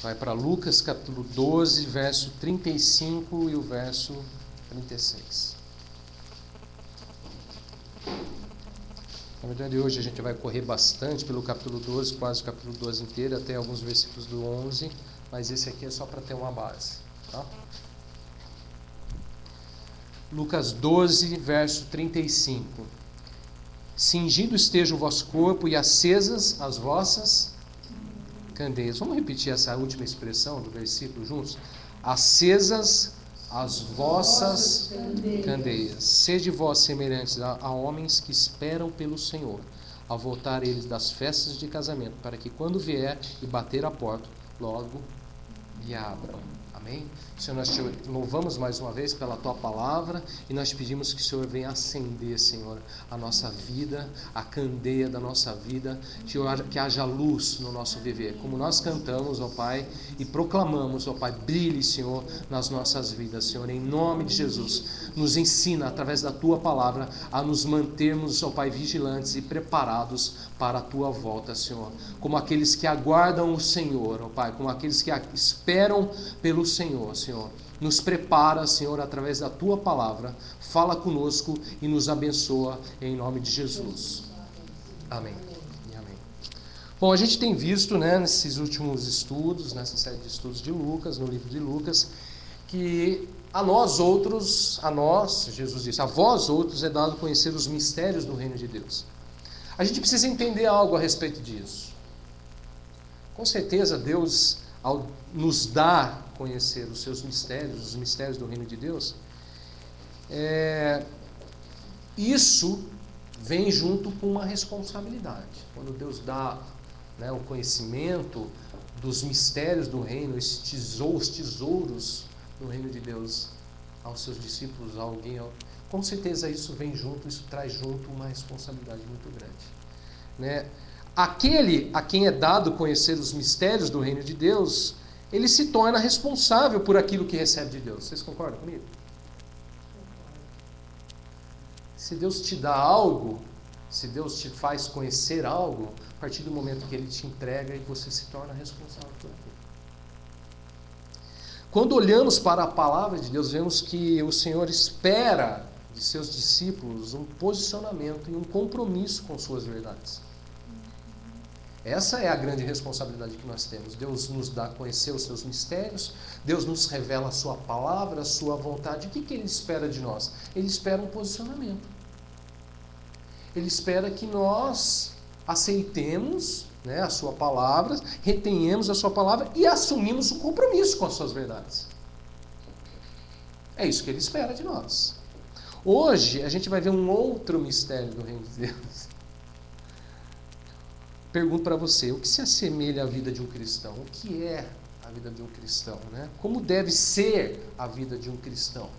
vai para Lucas capítulo 12, verso 35 e o verso 36. Na verdade, hoje a gente vai correr bastante pelo capítulo 12, quase o capítulo 12 inteiro, até alguns versículos do 11, mas esse aqui é só para ter uma base. Tá? Lucas 12, verso 35. Cingido esteja o vosso corpo e acesas as vossas candeias. Vamos repetir essa última expressão do versículo juntos? Acesas as vossas candeias. Sede vós semelhantes a homens que esperam pelo Senhor, ao voltar eles das festas de casamento, para que quando vier e bater a porta, logo lhe abram. Amém? Senhor, nós te louvamos mais uma vez pela Tua palavra e nós pedimos que o Senhor venha acender, Senhor, a nossa vida, a candeia da nossa vida, que haja luz no nosso viver. Como nós cantamos, ó Pai, e proclamamos, ó Pai, brilhe, Senhor, nas nossas vidas, Senhor, em nome de Jesus. Nos ensina, através da Tua palavra, a nos mantermos, ó Pai, vigilantes e preparados para a Tua volta, Senhor. Como aqueles que aguardam o Senhor, ó Pai, como aqueles que esperam pelo Senhor, Senhor. Nos prepara, Senhor, através da Tua palavra. Fala conosco e nos abençoa em nome de Jesus. Amém. E amém. Bom, a gente tem visto, nesses últimos estudos, nessa série de estudos de Lucas, no livro de Lucas, que a nós, Jesus disse, a vós outros é dado conhecer os mistérios do reino de Deus. A gente precisa entender algo a respeito disso. Com certeza, Deus, ao nos dar conhecer os seus mistérios, os mistérios do reino de Deus, isso vem junto com uma responsabilidade. Quando Deus dá o conhecimento dos mistérios do reino, os tesouros do reino de Deus aos seus discípulos, a alguém, com certeza isso vem junto, isso traz junto uma responsabilidade muito grande. Aquele a quem é dado conhecer os mistérios do reino de Deus, ele se torna responsável por aquilo que recebe de Deus. Vocês concordam comigo? Se Deus te dá algo, se Deus te faz conhecer algo, a partir do momento que Ele te entrega, você se torna responsável por aquilo. Quando olhamos para a palavra de Deus, vemos que o Senhor espera de seus discípulos um posicionamento e um compromisso com suas verdades. Essa é a grande responsabilidade que nós temos. Deus nos dá a conhecer os seus mistérios, Deus nos revela a sua palavra, a sua vontade. O que Ele espera de nós? Ele espera um posicionamento. Ele espera que nós aceitemos a sua palavra, retenhamos a sua palavra e assumimos o compromisso com as suas verdades. É isso que Ele espera de nós. Hoje a gente vai ver um outro mistério do reino de Deus. Pergunto para você, o que se assemelha à vida de um cristão? O que é a vida de um cristão? Como deve ser a vida de um cristão?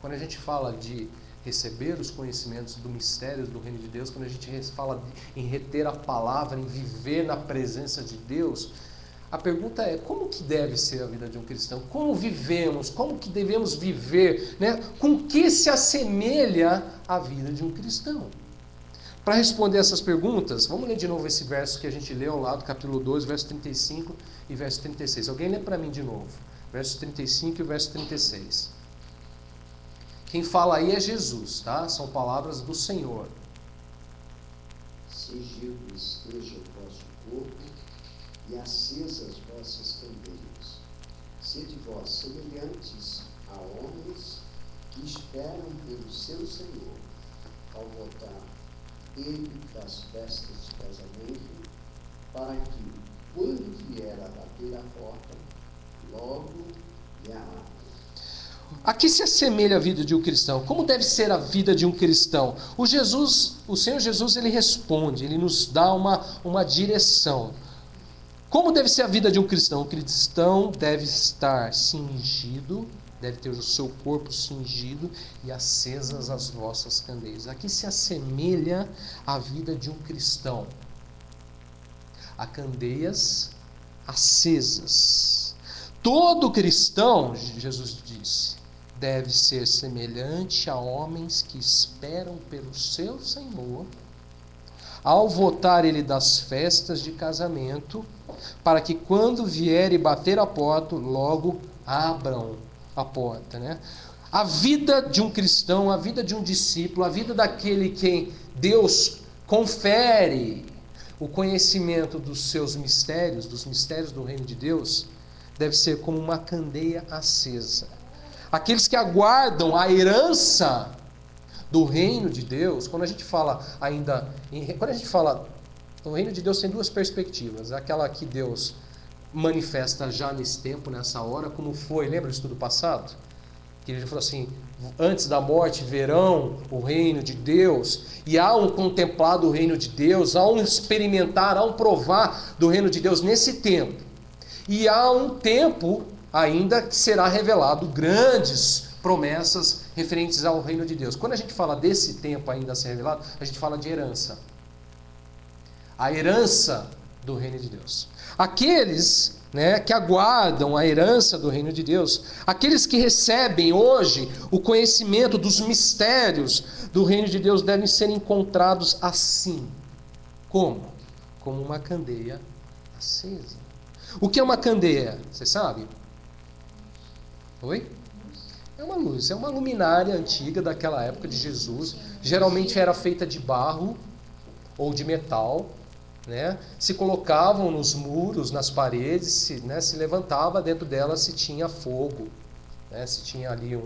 Quando a gente fala de receber os conhecimentos do mistério do reino de Deus, quando a gente fala em reter a palavra, em viver na presença de Deus, a pergunta é, como que deve ser a vida de um cristão? Como vivemos? Como que devemos viver? Com que se assemelha a vida de um cristão? Para responder essas perguntas, vamos ler de novo esse verso que a gente leu lá do capítulo 12, verso 35 e verso 36. Alguém lê para mim de novo. Verso 35 e verso 36. Quem fala aí é Jesus, tá? São palavras do Senhor. Cingido esteja o vosso corpo e acesas as vossas candeias. Sede vós semelhantes a homens que esperam pelo seu Senhor, ao voltar Ele das festas de casamento, para que, quando vier a bater a porta, logo lhe abra. A que se assemelha a vida de um cristão? Como deve ser a vida de um cristão? O Senhor Jesus, ele responde, ele nos dá uma direção. Como deve ser a vida de um cristão? O cristão deve estar cingido, deve ter o seu corpo cingido e acesas as vossas candeias. A que se assemelha a vida de um cristão? A candeias acesas. Todo cristão, Jesus disse, deve ser semelhante a homens que esperam pelo seu Senhor, ao voltar ele das festas de casamento, para que quando vier e bater a porta, logo abram a porta, né? A vida de um cristão, a vida de um discípulo, a vida daquele que Deus confere o conhecimento dos seus mistérios, dos mistérios do reino de Deus, deve ser como uma candeia acesa. Aqueles que aguardam a herança do reino de Deus, quando a gente fala o reino de Deus tem duas perspectivas, aquela que Deus manifesta já nesse tempo, nessa hora, como foi, lembra do estudo passado? Que ele falou assim, antes da morte verão o reino de Deus, e há um contemplar do reino de Deus, há um experimentar, há um provar do reino de Deus nesse tempo. E há um tempo ainda que será revelado grandes promessas referentes ao reino de Deus. Quando a gente fala desse tempo ainda a ser revelado, a gente fala de herança. A herança do reino de Deus. Aqueles, né, que aguardam a herança do reino de Deus, aqueles que recebem hoje o conhecimento dos mistérios do reino de Deus devem ser encontrados assim. Como? Como uma candeia acesa. O que é uma candeia? Você sabe? Oi? É uma luz, é uma luminária antiga daquela época de Jesus. Geralmente era feita de barro ou de metal, né? Se colocavam nos muros, nas paredes, se levantava, dentro dela se tinha fogo, né? Se tinha ali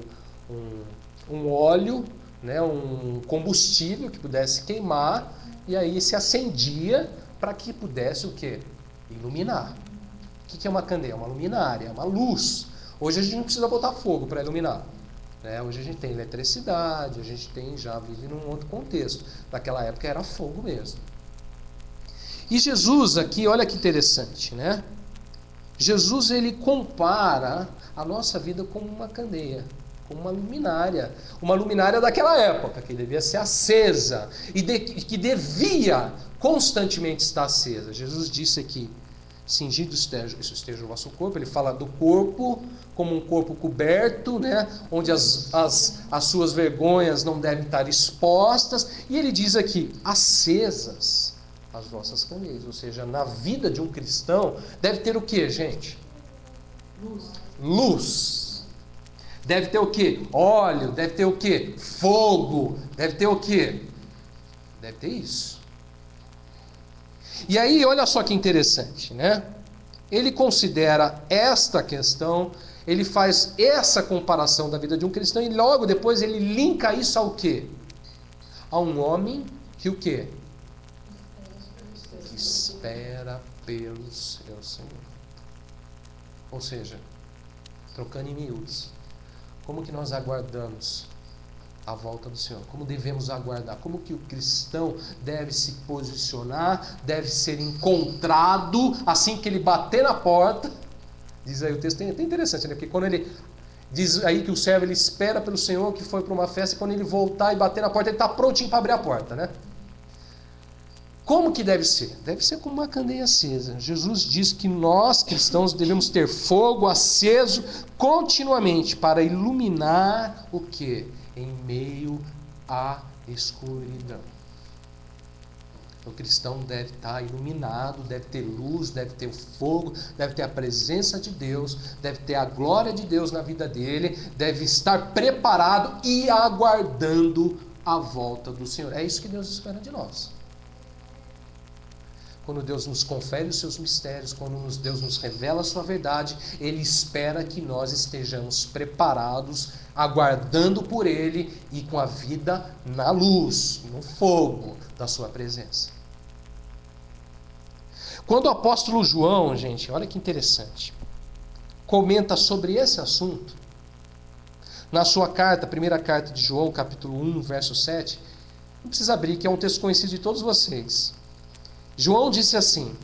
um óleo, né? Um combustível que pudesse queimar, e aí se acendia para que pudesse o quê? Iluminar. O que é uma candeia? Uma luminária, uma luz. Hoje a gente não precisa botar fogo para iluminar, né? Hoje a gente tem eletricidade, a gente já vive num outro contexto. Naquela época era fogo mesmo. E Jesus aqui, olha que interessante, né? Jesus, ele compara a nossa vida como uma candeia, como uma luminária daquela época, que devia ser acesa e que devia constantemente estar acesa. Jesus disse aqui, cingido esteja o vosso corpo. Ele fala do corpo como um corpo coberto, né? Onde as suas vergonhas não devem estar expostas. E ele diz aqui, acesas as vossas candeias. Ou seja, na vida de um cristão deve ter o que, gente? Luz. Deve ter o que? Óleo. Deve ter o que? Fogo. Deve ter o que? Deve ter isso. E aí, olha só que interessante, né? Ele considera esta questão, ele faz essa comparação da vida de um cristão e logo depois ele linka isso ao quê? A um homem que o quê? Que espera pelo seu Senhor. Ou seja, trocando em miúdos, como que nós aguardamos a volta do Senhor? Como devemos aguardar? Como que o cristão deve se posicionar, deve ser encontrado assim que ele bater na porta? Diz aí o texto, é interessante, né? Porque quando ele diz aí que o servo ele espera pelo Senhor, que foi para uma festa, e quando ele voltar e bater na porta, ele está prontinho para abrir a porta, né? Como que deve ser? Deve ser como uma candeia acesa. Jesus diz que nós, cristãos, devemos ter fogo aceso continuamente para iluminar o quê? Em meio à escuridão. O cristão deve estar iluminado, deve ter luz, deve ter o fogo, deve ter a presença de Deus, deve ter a glória de Deus na vida dele, deve estar preparado e aguardando a volta do Senhor. É isso que Deus espera de nós. Quando Deus nos confere os seus mistérios, quando Deus nos revela a sua verdade, Ele espera que nós estejamos preparados, aguardando por Ele e com a vida na luz, no fogo da sua presença. Quando o apóstolo João, gente, olha que interessante, comenta sobre esse assunto, na sua carta, primeira carta de João, capítulo 1, verso 7, não precisa abrir, que é um texto conhecido de todos vocês. João disse assim: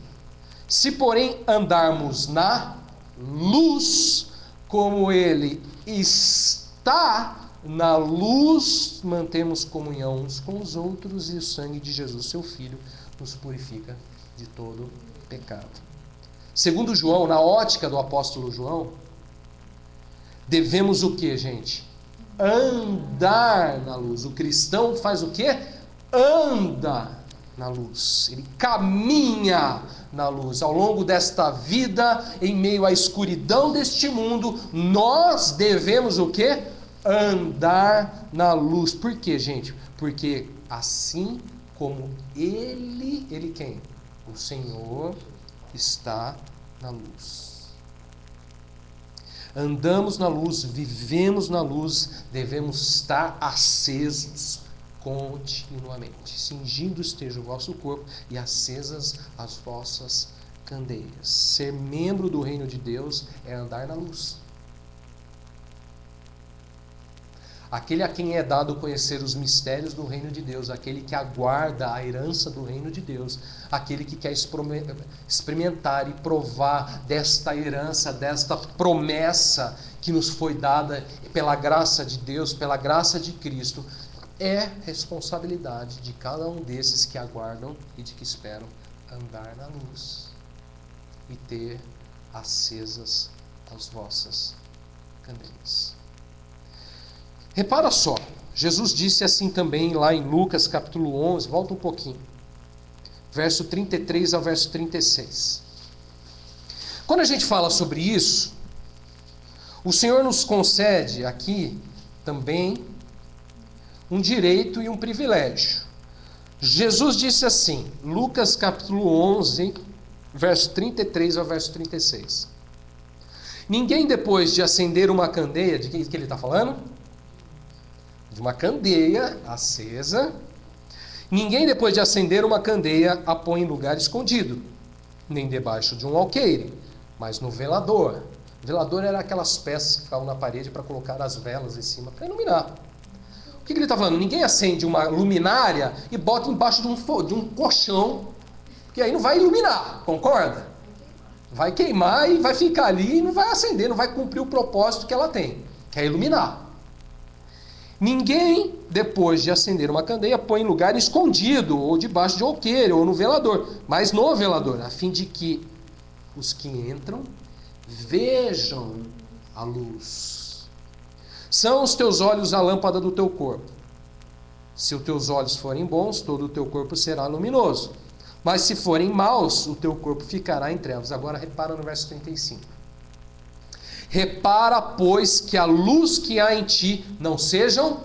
se porém andarmos na luz, como Ele está na luz, mantemos comunhão uns com os outros, e o sangue de Jesus, seu Filho, nos purifica de todo pecado. Segundo João, na ótica do apóstolo João, devemos o que, gente? Andar na luz. O cristão faz o que? Anda na luz. Ele caminha na luz. Ao longo desta vida, em meio à escuridão deste mundo, nós devemos o quê? Andar na luz. Por quê, gente? Porque assim como Ele quem? O Senhor está na luz. Andamos na luz, vivemos na luz, devemos estar acesos continuamente. Cingindo esteja o vosso corpo e acesas as vossas candeias. Ser membro do reino de Deus é andar na luz. Aquele a quem é dado conhecer os mistérios do reino de Deus, aquele que aguarda a herança do reino de Deus, aquele que quer experimentar e provar desta herança, desta promessa que nos foi dada pela graça de Deus, pela graça de Cristo, é responsabilidade de cada um desses que aguardam e de que esperam andar na luz e ter acesas as vossas candeias. Repara só, Jesus disse assim também lá em Lucas capítulo 11, volta um pouquinho, verso 33 ao verso 36. Quando a gente fala sobre isso, o Senhor nos concede aqui também um direito e um privilégio. Jesus disse assim, Lucas capítulo 11, verso 33 ao verso 36. Ninguém depois de acender uma candeia, de que ele está falando? De uma candeia acesa, ninguém depois de acender uma candeia a põe em lugar escondido, nem debaixo de um alqueire, mas no velador. O velador era aquelas peças que ficavam na parede para colocar as velas em cima, para iluminar. O que ele está falando? Ninguém acende uma luminária e bota embaixo de um colchão, que aí não vai iluminar, concorda? Vai queimar e vai ficar ali e não vai acender, não vai cumprir o propósito que ela tem, que é iluminar. Ninguém, depois de acender uma candeia, põe em lugar escondido, ou debaixo de alqueire, ou no velador, mas no velador, a fim de que os que entram vejam a luz. São os teus olhos a lâmpada do teu corpo. Se os teus olhos forem bons, todo o teu corpo será luminoso. Mas se forem maus, o teu corpo ficará em trevas. Agora repara no verso 35. Repara, pois, que a luz que há em ti não sejam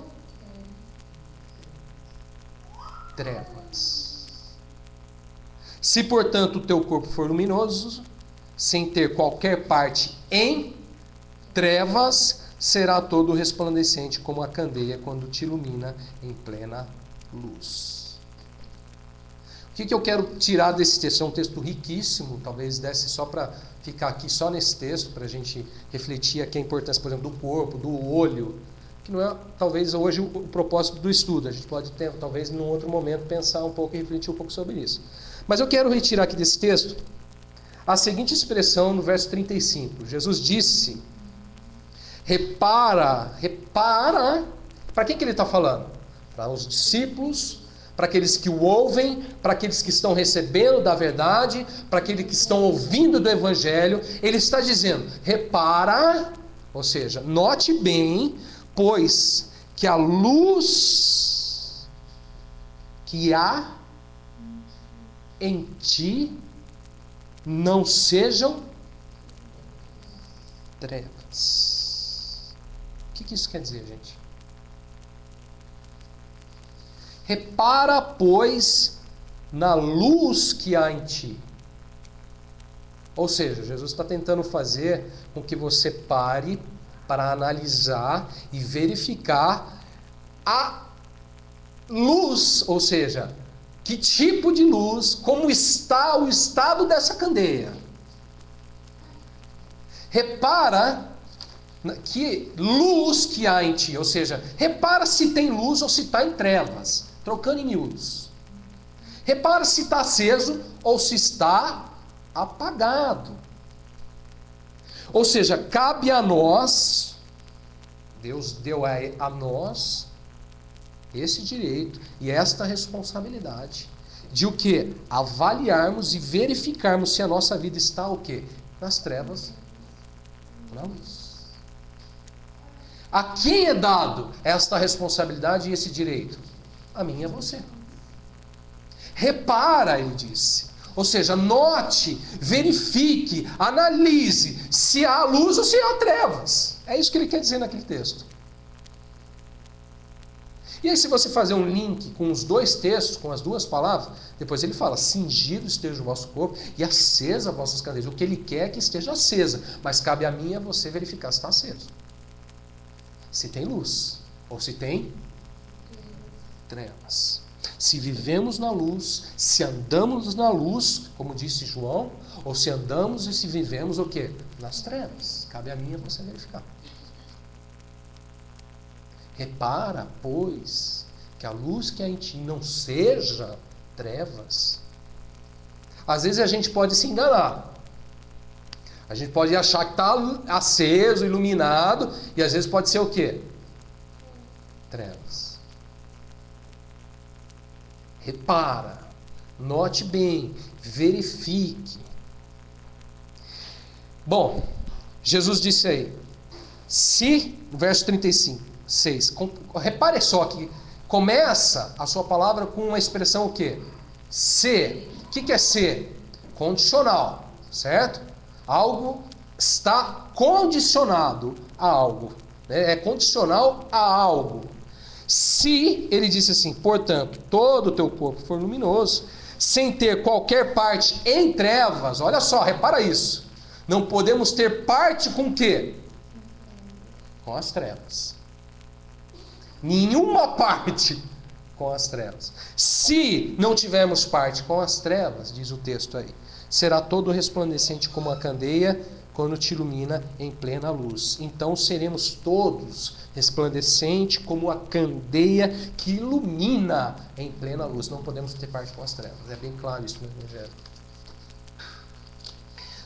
trevas. Se, portanto, o teu corpo for luminoso, sem ter qualquer parte em trevas, será todo resplandecente como a candeia quando te ilumina em plena luz. O que eu quero tirar desse texto? É um texto riquíssimo, talvez desse só para ficar aqui só nesse texto, para a gente refletir aqui a importância, por exemplo, do corpo, do olho, que não é talvez hoje o propósito do estudo. A gente pode ter, talvez, num outro momento, pensar um pouco e refletir um pouco sobre isso. Mas eu quero retirar aqui desse texto a seguinte expressão no verso 35. Jesus disse, repara, para quem que ele está falando? Para os discípulos, para aqueles que o ouvem, para aqueles que estão recebendo da verdade, para aqueles que estão ouvindo do Evangelho. Ele está dizendo, repara, ou seja, note bem, pois que a luz que há em ti não sejam trevas. O que isso quer dizer, gente? Repara, pois, na luz que há em ti. Ou seja, Jesus está tentando fazer com que você pare para analisar e verificar a luz, ou seja, que tipo de luz, como está o estado dessa candeia. Repara que luz que há em ti, ou seja, repara se tem luz ou se está em trevas. Trocando em miúdos. Repara se está aceso ou se está apagado. Ou seja, cabe a nós, Deus deu a nós esse direito e esta responsabilidade de o quê? Avaliarmos e verificarmos se a nossa vida está o quê? Nas trevas, na luz. A quem é dado esta responsabilidade e esse direito? A mim e a você. Repara, ele disse. Ou seja, note, verifique, analise se há luz ou se há trevas. É isso que ele quer dizer naquele texto. E aí, se você fazer um link com os dois textos, com as duas palavras, depois ele fala, cingido esteja o vosso corpo e acesa as vossas candeias. O que ele quer é que esteja acesa, mas cabe a mim e a você verificar se está aceso. Se tem luz, ou se tem trevas. Se vivemos na luz, se andamos na luz, como disse João, ou se andamos e se vivemos o quê? Nas trevas. Cabe a mim e a você verificar. Repara, pois, que a luz que há em ti não seja trevas. Às vezes a gente pode se enganar. A gente pode achar que está aceso, iluminado, e às vezes pode ser o quê? Trevas. Repara, note bem, verifique. Bom, Jesus disse aí, verso 36, repare só que começa a sua palavra com uma expressão o quê? Se. O que é ser? Condicional, certo? Algo está condicionado a algo, né? É condicional a algo. Se, ele disse assim, portanto, todo o teu corpo for luminoso, sem ter qualquer parte em trevas, olha só, repara isso, não podemos ter parte com o quê? Com as trevas. Nenhuma parte com as trevas. Se não tivermos parte com as trevas, diz o texto aí, será todo resplandecente como a candeia quando te ilumina em plena luz. Então seremos todos resplandecente como a candeia que ilumina em plena luz. Não podemos ter parte com as trevas. É bem claro isso no Evangelho.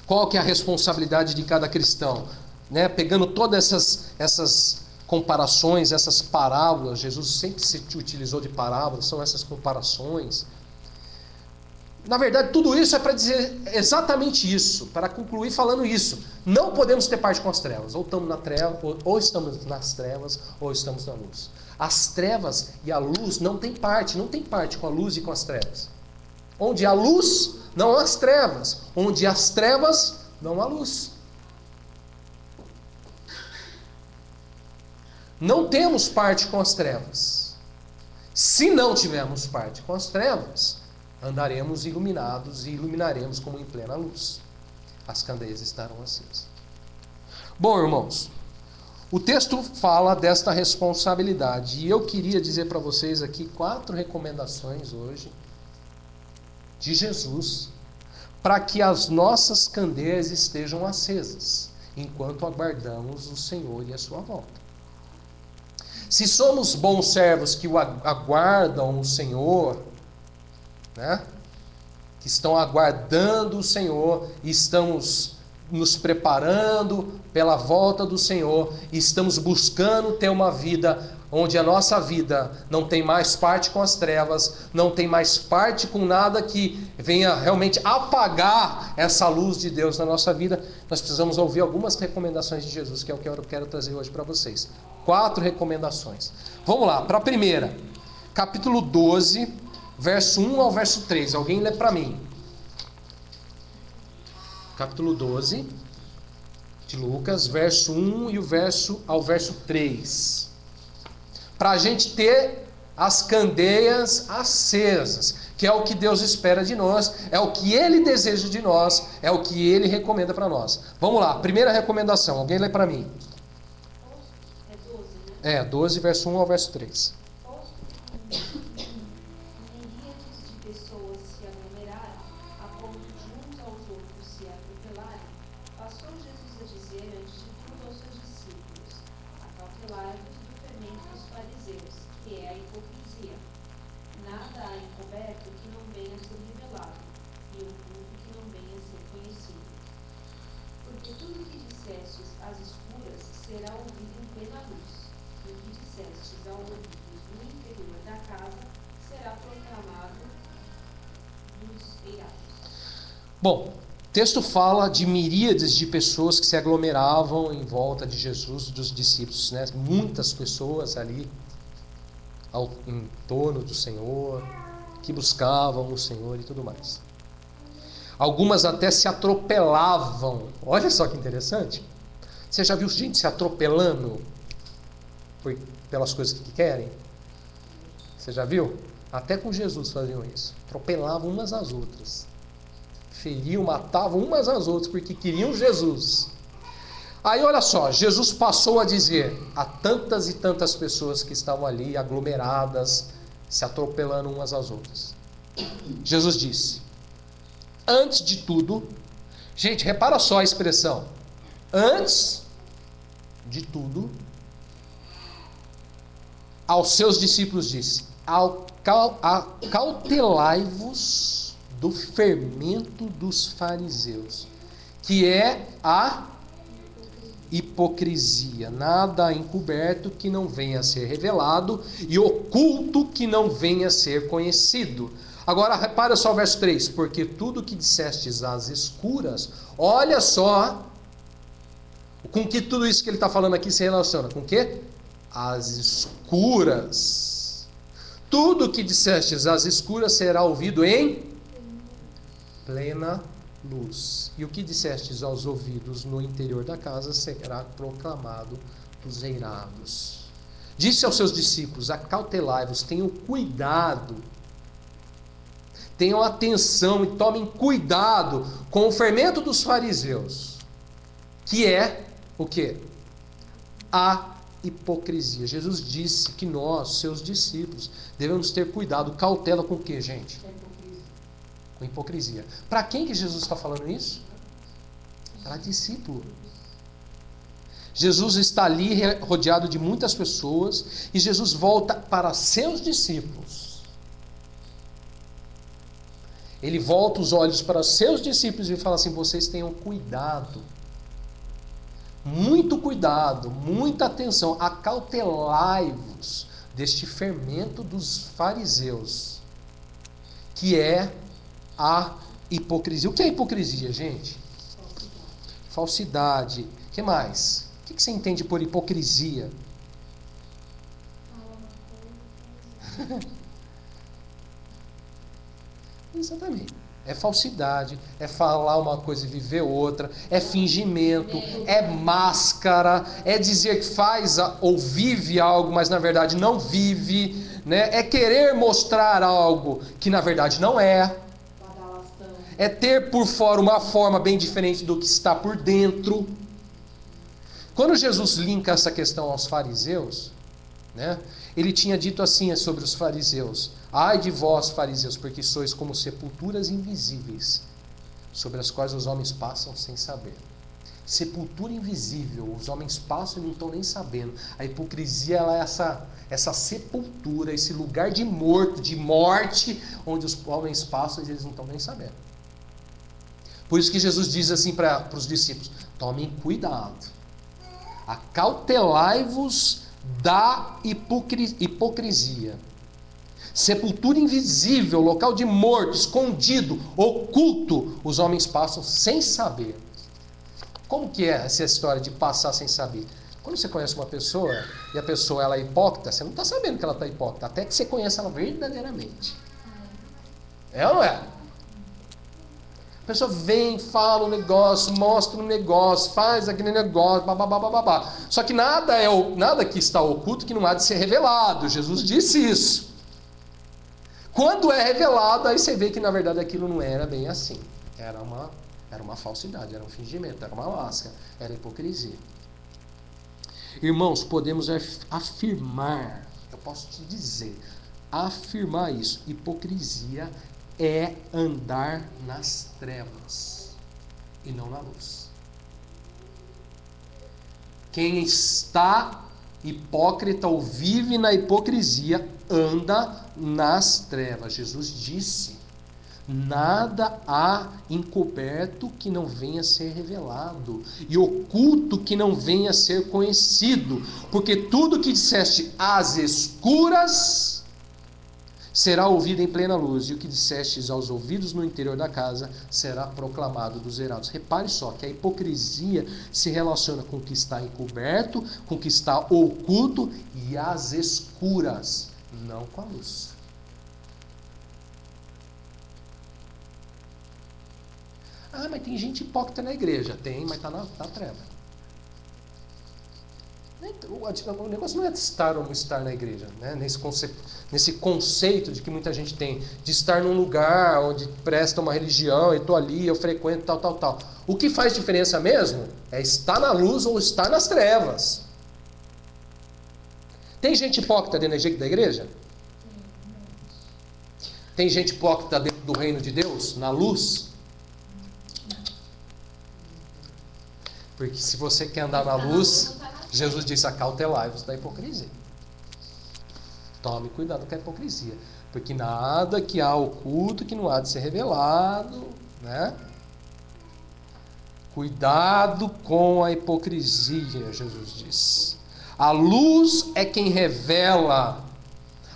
Qual que é a responsabilidade de cada cristão? Né? Pegando todas essas comparações, essas parábolas, Jesus sempre se utilizou de parábolas, são essas comparações. Na verdade, tudo isso é para dizer exatamente isso, para concluir falando isso. Não podemos ter parte com as trevas. Ou estamos na treva, ou estamos nas trevas, ou estamos na luz. As trevas e a luz não tem parte com a luz e com as trevas. Onde há luz, não há as trevas. Onde há as trevas, não há luz. Não temos parte com as trevas. Se não tivermos parte com as trevas, andaremos iluminados e iluminaremos como em plena luz. As candeias estarão acesas. Bom, irmãos, o texto fala desta responsabilidade. E eu queria dizer para vocês aqui 4 recomendações hoje de Jesus para que as nossas candeias estejam acesas enquanto aguardamos o Senhor e a sua volta. Se somos bons servos que aguardam o Senhor, né? Que estão aguardando o Senhor, e estamos nos preparando pela volta do Senhor, e estamos buscando ter uma vida onde a nossa vida não tem mais parte com as trevas, não tem mais parte com nada que venha realmente apagar essa luz de Deus na nossa vida. Nós precisamos ouvir algumas recomendações de Jesus, que é o que eu quero trazer hoje para vocês. 4 recomendações. Vamos lá, para a primeira, capítulo 12, verso 1 ao verso 3. Alguém lê para mim. Capítulo 12 de Lucas, verso 1 e ao verso 3. Para a gente ter as candeias acesas, que é o que Deus espera de nós, é o que Ele deseja de nós, é o que Ele recomenda para nós. Vamos lá, primeira recomendação. Alguém lê para mim. É 12, verso 1 ao verso 3. Bom, o texto fala de miríades de pessoas que se aglomeravam em volta de Jesus e dos discípulos, né? Muitas pessoas ali em torno do Senhor, que buscavam o Senhor e tudo mais. Algumas até se atropelavam. Olha só que interessante. Você já viu gente se atropelando pelas coisas que querem? Você já viu? Até com Jesus faziam isso. Atropelavam umas às outras. Feriam, matavam umas às outras porque queriam Jesus. Aí olha só, Jesus passou a dizer a tantas e tantas pessoas que estavam ali aglomeradas, se atropelando umas às outras. Jesus disse: antes de tudo, gente, repara só a expressão, antes de tudo, aos seus discípulos disse: acautelai-vos do fermento dos fariseus, que é a hipocrisia, nada encoberto que não venha a ser revelado e oculto que não venha a ser conhecido. Agora repara só o verso 3, porque tudo que dissestes às escuras, olha só com que tudo isso que ele está falando aqui se relaciona, com o quê? Às escuras. Tudo que dissestes às escuras será ouvido em plena luz. E o que dissestes aos ouvidos no interior da casa será proclamado dos eirados. Disse aos seus discípulos: acautelai-vos, tenham cuidado, tenham atenção e tomem cuidado com o fermento dos fariseus, que é o quê? A hipocrisia. Jesus disse que nós, seus discípulos, devemos ter cuidado, cautela com o quê, gente? Com hipocrisia. Para quem que Jesus está falando isso? Para discípulo. Jesus está ali rodeado de muitas pessoas e Jesus volta para seus discípulos. Ele volta os olhos para seus discípulos e fala assim: vocês tenham cuidado. Muito cuidado, muita atenção. Acautelai-vos deste fermento dos fariseus, que é a hipocrisia. O que é hipocrisia, gente? Falsidade. O que mais? O que você entende por hipocrisia? Exatamente. É falsidade, é falar uma coisa e viver outra, é fingimento, é máscara, é dizer que faz ou vive algo, mas na verdade não vive, né? É querer mostrar algo que na verdade não é. É ter por fora uma forma bem diferente do que está por dentro. Quando Jesus linka essa questão aos fariseus, né, ele tinha dito assim sobre os fariseus: ai de vós, fariseus, porque sois como sepulturas invisíveis, sobre as quais os homens passam sem saber. Sepultura invisível, os homens passam e não estão nem sabendo. A hipocrisia, ela é essa sepultura, esse lugar de morte, onde os homens passam e eles não estão nem sabendo. Por isso que Jesus diz assim para os discípulos: tomem cuidado, acautelai-vos da hipocrisia. Sepultura invisível, local de morto, escondido, oculto, os homens passam sem saber. Como que é essa história de passar sem saber? Quando você conhece uma pessoa e a pessoa ela é hipócrita, você não está sabendo que ela está hipócrita, até que você conheça ela verdadeiramente. É ou não é? A pessoa vem, fala um negócio, mostra um negócio, faz aquele negócio, babá. Só que nada que está oculto que não há de ser revelado. Jesus disse isso. Quando é revelado, aí você vê que na verdade aquilo não era bem assim. Era uma falsidade, era um fingimento, era uma máscara, era hipocrisia. Irmãos, podemos afirmar, eu posso te dizer, afirmar isso: hipocrisia é andar nas trevas e não na luz. Quem está hipócrita ou vive na hipocrisia anda nas trevas. Jesus disse: nada há encoberto que não venha a ser revelado, e oculto que não venha a ser conhecido, porque tudo que disseste às escuras será ouvido em plena luz, e o que dissestes aos ouvidos no interior da casa será proclamado dos eirados. Repare só que a hipocrisia se relaciona com o que está encoberto, com o que está oculto e às escuras, não com a luz. Ah, mas tem gente hipócrita na igreja. Tem, mas está na treva. O negócio não é estar ou não estar na igreja, né? Nesse conceito de que muita gente tem, de estar num lugar onde presta uma religião, eu estou ali, eu frequento, tal. O que faz diferença mesmo é estar na luz ou estar nas trevas. Tem gente hipócrita dentro da igreja? Tem gente hipócrita dentro do reino de Deus, na luz? Porque se você quer andar na luz, Jesus disse: acautelai-vos da hipocrisia. Tome cuidado com a hipocrisia, porque nada que há oculto que não há de ser revelado, né? Cuidado com a hipocrisia, Jesus diz. A luz é quem revela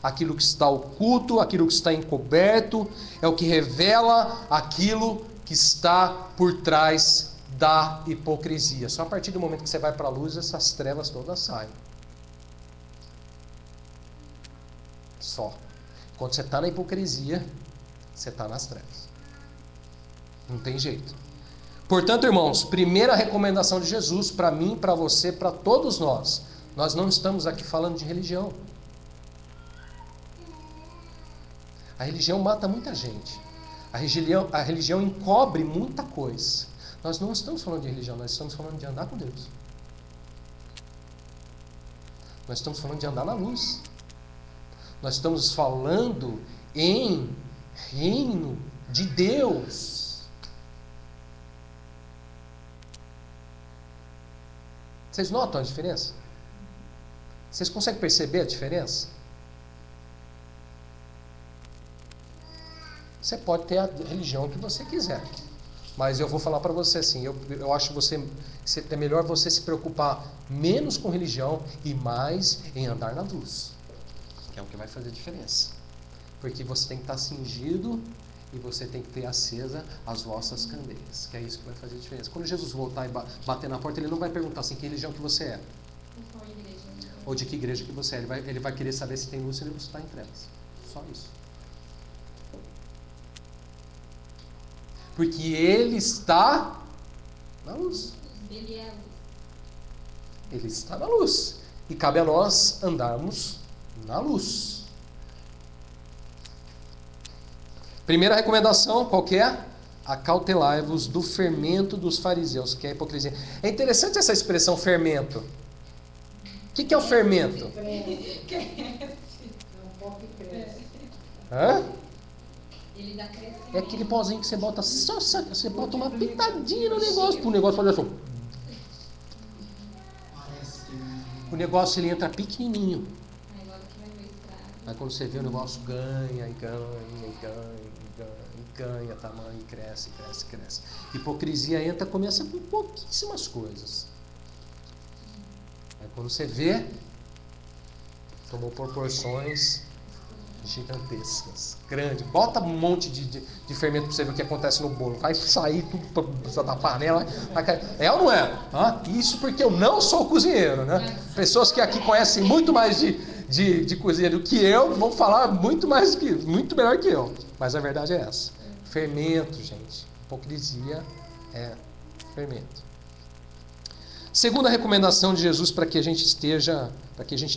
aquilo que está oculto, aquilo que está encoberto, é o que revela aquilo que está por trás da hipocrisia. Só a partir do momento que você vai para a luz, essas trevas todas saem. Só. Quando você está na hipocrisia, você está nas trevas. Não tem jeito. Portanto, irmãos, primeira recomendação de Jesus para mim, para você, para todos nós. Nós não estamos aqui falando de religião. A religião mata muita gente. A religião encobre muita coisa. Nós não estamos falando de religião, nós estamos falando de andar com Deus. Nós estamos falando de andar na luz. Nós estamos falando em reino de Deus. Vocês notam a diferença? Vocês conseguem perceber a diferença? Você pode ter a religião que você quiser. Mas eu vou falar para você assim, eu acho que é melhor você se preocupar menos com religião e mais em andar na luz. Que é o que vai fazer diferença. Porque você tem que estar cingido e você tem que ter acesa as vossas candeias. Que é isso que vai fazer diferença. Quando Jesus voltar e bater na porta, ele não vai perguntar assim, que religião que você é. Ou de que igreja que você é. Ele vai querer saber se tem luz ou se você está em trevas. Só isso. Porque ele está na luz. Ele está na luz. E cabe a nós andarmos na luz. Primeira recomendação, qual que é? Acautelai-vos do fermento dos fariseus, que é a hipocrisia. É interessante essa expressão fermento. O que é o fermento? Hã? É aquele pozinho que você bota só você bota uma pitadinha no negócio, para o negócio fazer assim. O negócio ele entra pequenininho. Aí quando você vê o negócio ganha tamanho, e cresce. Hipocrisia entra, começa com pouquíssimas coisas. Aí quando você vê, tomou proporções gigantescas, grande. Bota um monte de fermento para você ver o que acontece no bolo. Vai sair tudo da panela. Vai cair. É ou não é? Isso porque eu não sou cozinheiro, né? Pessoas que aqui conhecem muito mais de cozinha do que eu vão falar muito melhor que eu. Mas a verdade é essa. Fermento, gente. Hipocrisia é fermento. Segunda recomendação de Jesus para que a gente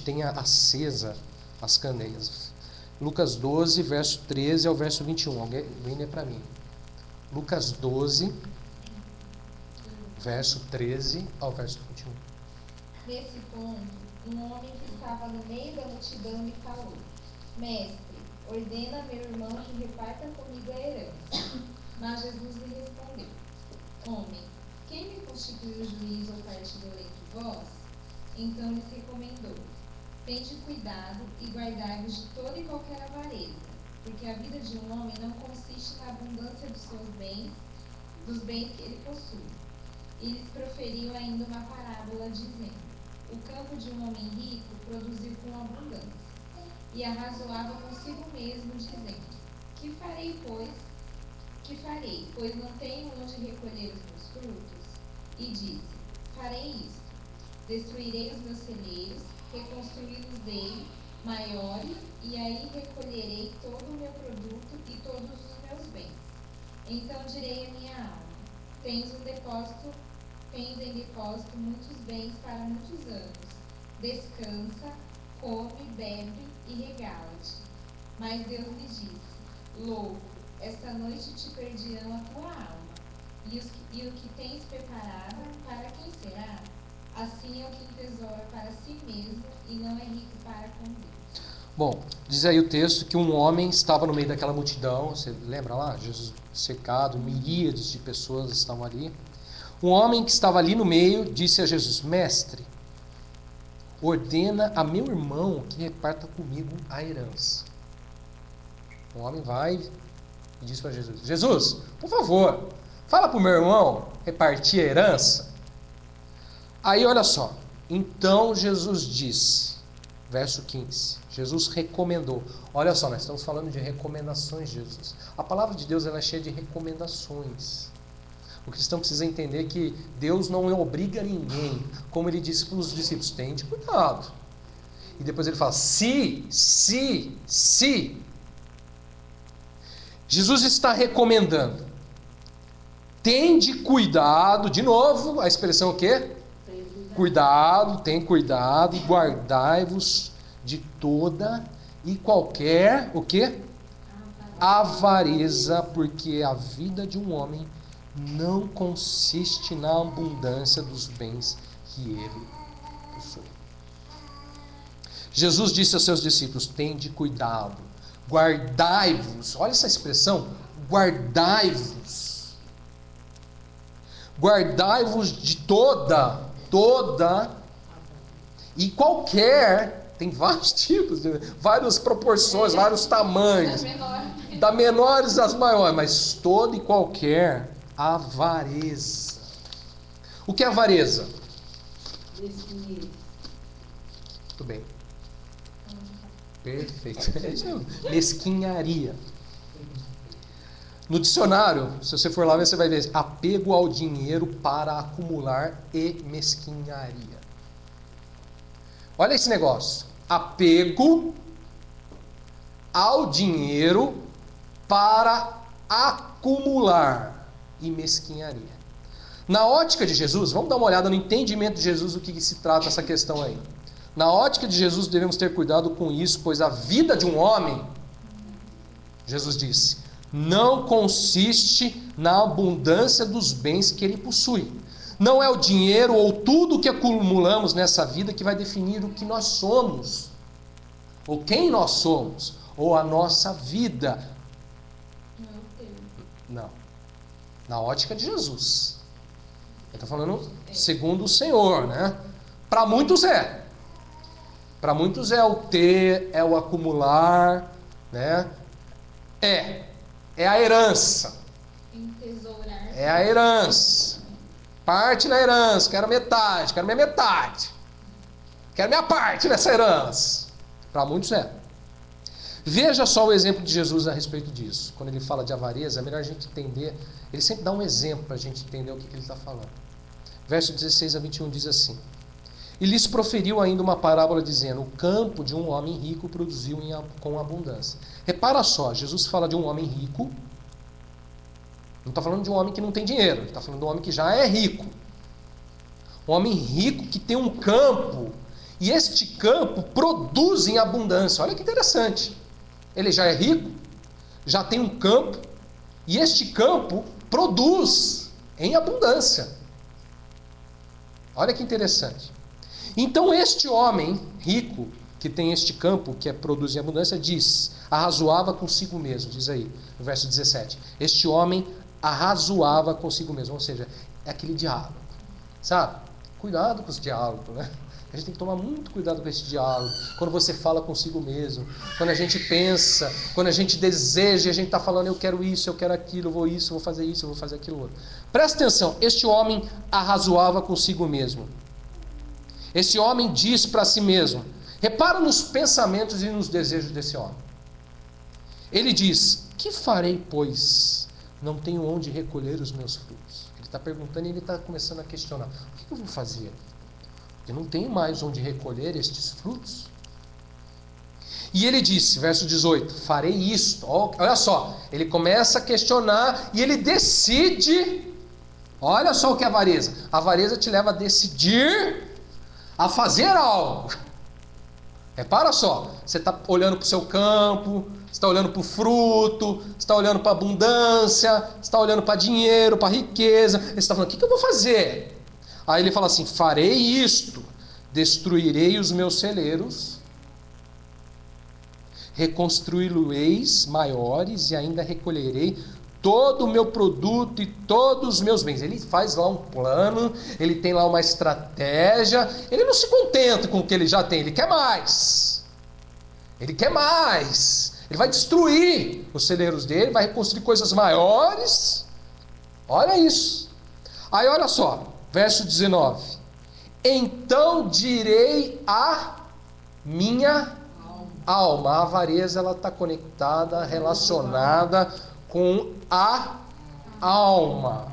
tenha acesa as candeias. Lucas 12, verso 13 ao verso 21. Alguém lê para mim. Lucas 12, verso 13 ao verso 21. Nesse ponto, um homem que estava no meio da multidão lhe falou: Mestre, ordena a meu irmão que reparta comigo a herança. Mas Jesus lhe respondeu: Homem, quem me constituiu juiz ou partidor entre vós? Então lhes recomendou: Tende cuidado e guardai-vos de toda e qualquer avareza, porque a vida de um homem não consiste na abundância dos bens que ele possui. E lhes proferiu ainda uma parábola, dizendo: O campo de um homem rico produziu com abundância. E arrazoava consigo mesmo, dizendo: Que farei, pois não tenho onde recolher os meus frutos? E disse: Farei isto: destruirei os meus celeiros, reconstruí-los-ei maiores, e aí recolherei todo o meu produto e todos os meus bens. Então direi à minha alma: tens em depósito muitos bens para muitos anos. Descansa, come, bebe e regala-te. Mas Deus lhe disse: louco, esta noite te perdirão a tua alma. E o que tens preparado, para quem será? Assim é o que entesoura para si mesmo e não é rico para com Deus. Bom, diz aí o texto que um homem estava no meio daquela multidão. Você lembra lá? Jesus cercado, miríades de pessoas estavam ali. Um homem que estava ali no meio disse a Jesus: mestre, ordena a meu irmão que reparta comigo a herança. O homem vai e diz para Jesus: Jesus, por favor, fala para o meu irmão repartir a herança. Aí olha só, então Jesus diz, verso 15, Jesus recomendou. Olha só, nós estamos falando de recomendações de Jesus. A palavra de Deus ela é cheia de recomendações. O cristão precisa entender que Deus não obriga ninguém, como ele disse para os discípulos: tende cuidado. E depois ele fala: se. Jesus está recomendando: tende cuidado, de novo, a expressão o quê? Cuidado, tem cuidado, guardai-vos de toda e qualquer, o quê? Avareza, porque a vida de um homem não consiste na abundância dos bens que ele possui. Jesus disse aos seus discípulos: tende cuidado, guardai-vos. Olha essa expressão, guardai-vos. Guardai-vos de toda e qualquer, tem vários tipos, várias proporções, vários tamanhos, da menores às maiores, mas toda e qualquer avareza. O que é avareza? Muito bem. Perfeito. Mesquinharia. No dicionário, se você for lá, você vai ver apego ao dinheiro para acumular e mesquinharia. Olha esse negócio. Apego ao dinheiro para acumular e mesquinharia. Na ótica de Jesus, vamos dar uma olhada no entendimento de Jesus, o que se trata essa questão aí. Na ótica de Jesus, devemos ter cuidado com isso, pois a vida de um homem, Jesus disse, não consiste na abundância dos bens que ele possui. Não é o dinheiro ou tudo que acumulamos nessa vida que vai definir o que nós somos, ou quem nós somos, ou a nossa vida. Não. Na ótica de Jesus. Eu estou falando segundo o Senhor, né? Para muitos é. Para muitos é o ter, é o acumular, né? É a herança. É a herança. Parte na herança. Quero metade. Quero minha metade. Quero minha parte nessa herança. Para muitos é. Veja só o exemplo de Jesus a respeito disso. Quando ele fala de avareza, é melhor a gente entender. Ele sempre dá um exemplo para a gente entender o que ele está falando. Verso 16 a 21 diz assim: e lhes proferiu ainda uma parábola dizendo: o campo de um homem rico produziu com abundância. Repara só, Jesus fala de um homem rico. Não está falando de um homem que não tem dinheiro. Ele está falando de um homem que já é rico. Um homem rico que tem um campo. E este campo produz em abundância. Olha que interessante. Ele já é rico, já tem um campo. E este campo produz em abundância. Olha que interessante. Então este homem rico, que tem este campo, que produz em abundância, diz, arrazoava consigo mesmo, diz aí, no verso 17. Este homem arrazoava consigo mesmo, ou seja, é aquele diálogo, sabe? Cuidado com esse diálogo, né? A gente tem que tomar muito cuidado com esse diálogo, quando você fala consigo mesmo, quando a gente pensa, quando a gente deseja, e a gente está falando, eu quero isso, eu quero aquilo, eu vou isso, eu vou fazer isso, eu vou fazer aquilo outro. Presta atenção, este homem arrazoava consigo mesmo. Esse homem diz para si mesmo, repara nos pensamentos e nos desejos desse homem. Ele diz, que farei, pois não tenho onde recolher os meus frutos? Ele está perguntando e ele está começando a questionar, o que eu vou fazer? Eu não tenho mais onde recolher estes frutos. E ele disse, verso 18, farei isto. Olha só, ele começa a questionar e ele decide, Olha só o que é avareza. A avareza te leva a decidir, a fazer algo. Repara só, você está olhando para o seu campo, você está olhando para o fruto, você está olhando para a abundância, você está olhando para dinheiro, para riqueza. Você está falando, o que eu vou fazer? Aí ele fala assim, farei isto, destruirei os meus celeiros, reconstruí-los maiores e ainda recolherei todo o meu produto e todos os meus bens. Ele faz lá um plano, ele tem lá uma estratégia, ele não se contenta com o que ele já tem, ele quer mais. Ele quer mais. Ele vai destruir os celeiros dele, vai reconstruir coisas maiores. Olha isso. Aí olha só, verso 19. Então direi a minha alma. A avareza, ela está conectada, relacionada com a alma.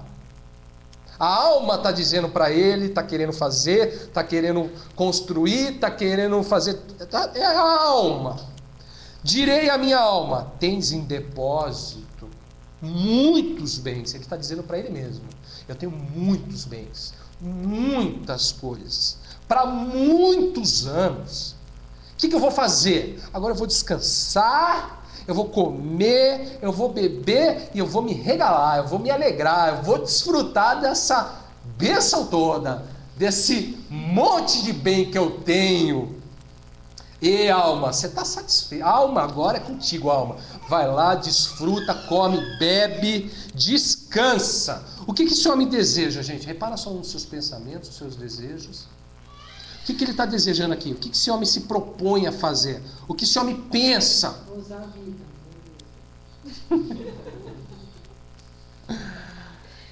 A alma está dizendo para ele, está querendo fazer, está querendo construir, está querendo fazer. É a alma. Direi à minha alma: tens em depósito muitos bens. Ele está dizendo para ele mesmo: eu tenho muitos bens, muitas coisas, para muitos anos. O que eu vou fazer? Agora eu vou descansar. Eu vou comer, eu vou beber e eu vou me regalar, eu vou me alegrar, eu vou desfrutar dessa bênção toda, desse monte de bem que eu tenho. E alma, você está satisfeito? Alma, agora é contigo, alma. Vai lá, desfruta, come, bebe, descansa. O que esse homem deseja, gente? Repara só nos seus pensamentos, nos seus desejos. O que ele está desejando aqui? O que esse homem se propõe a fazer? O que esse homem pensa? Usar a vida.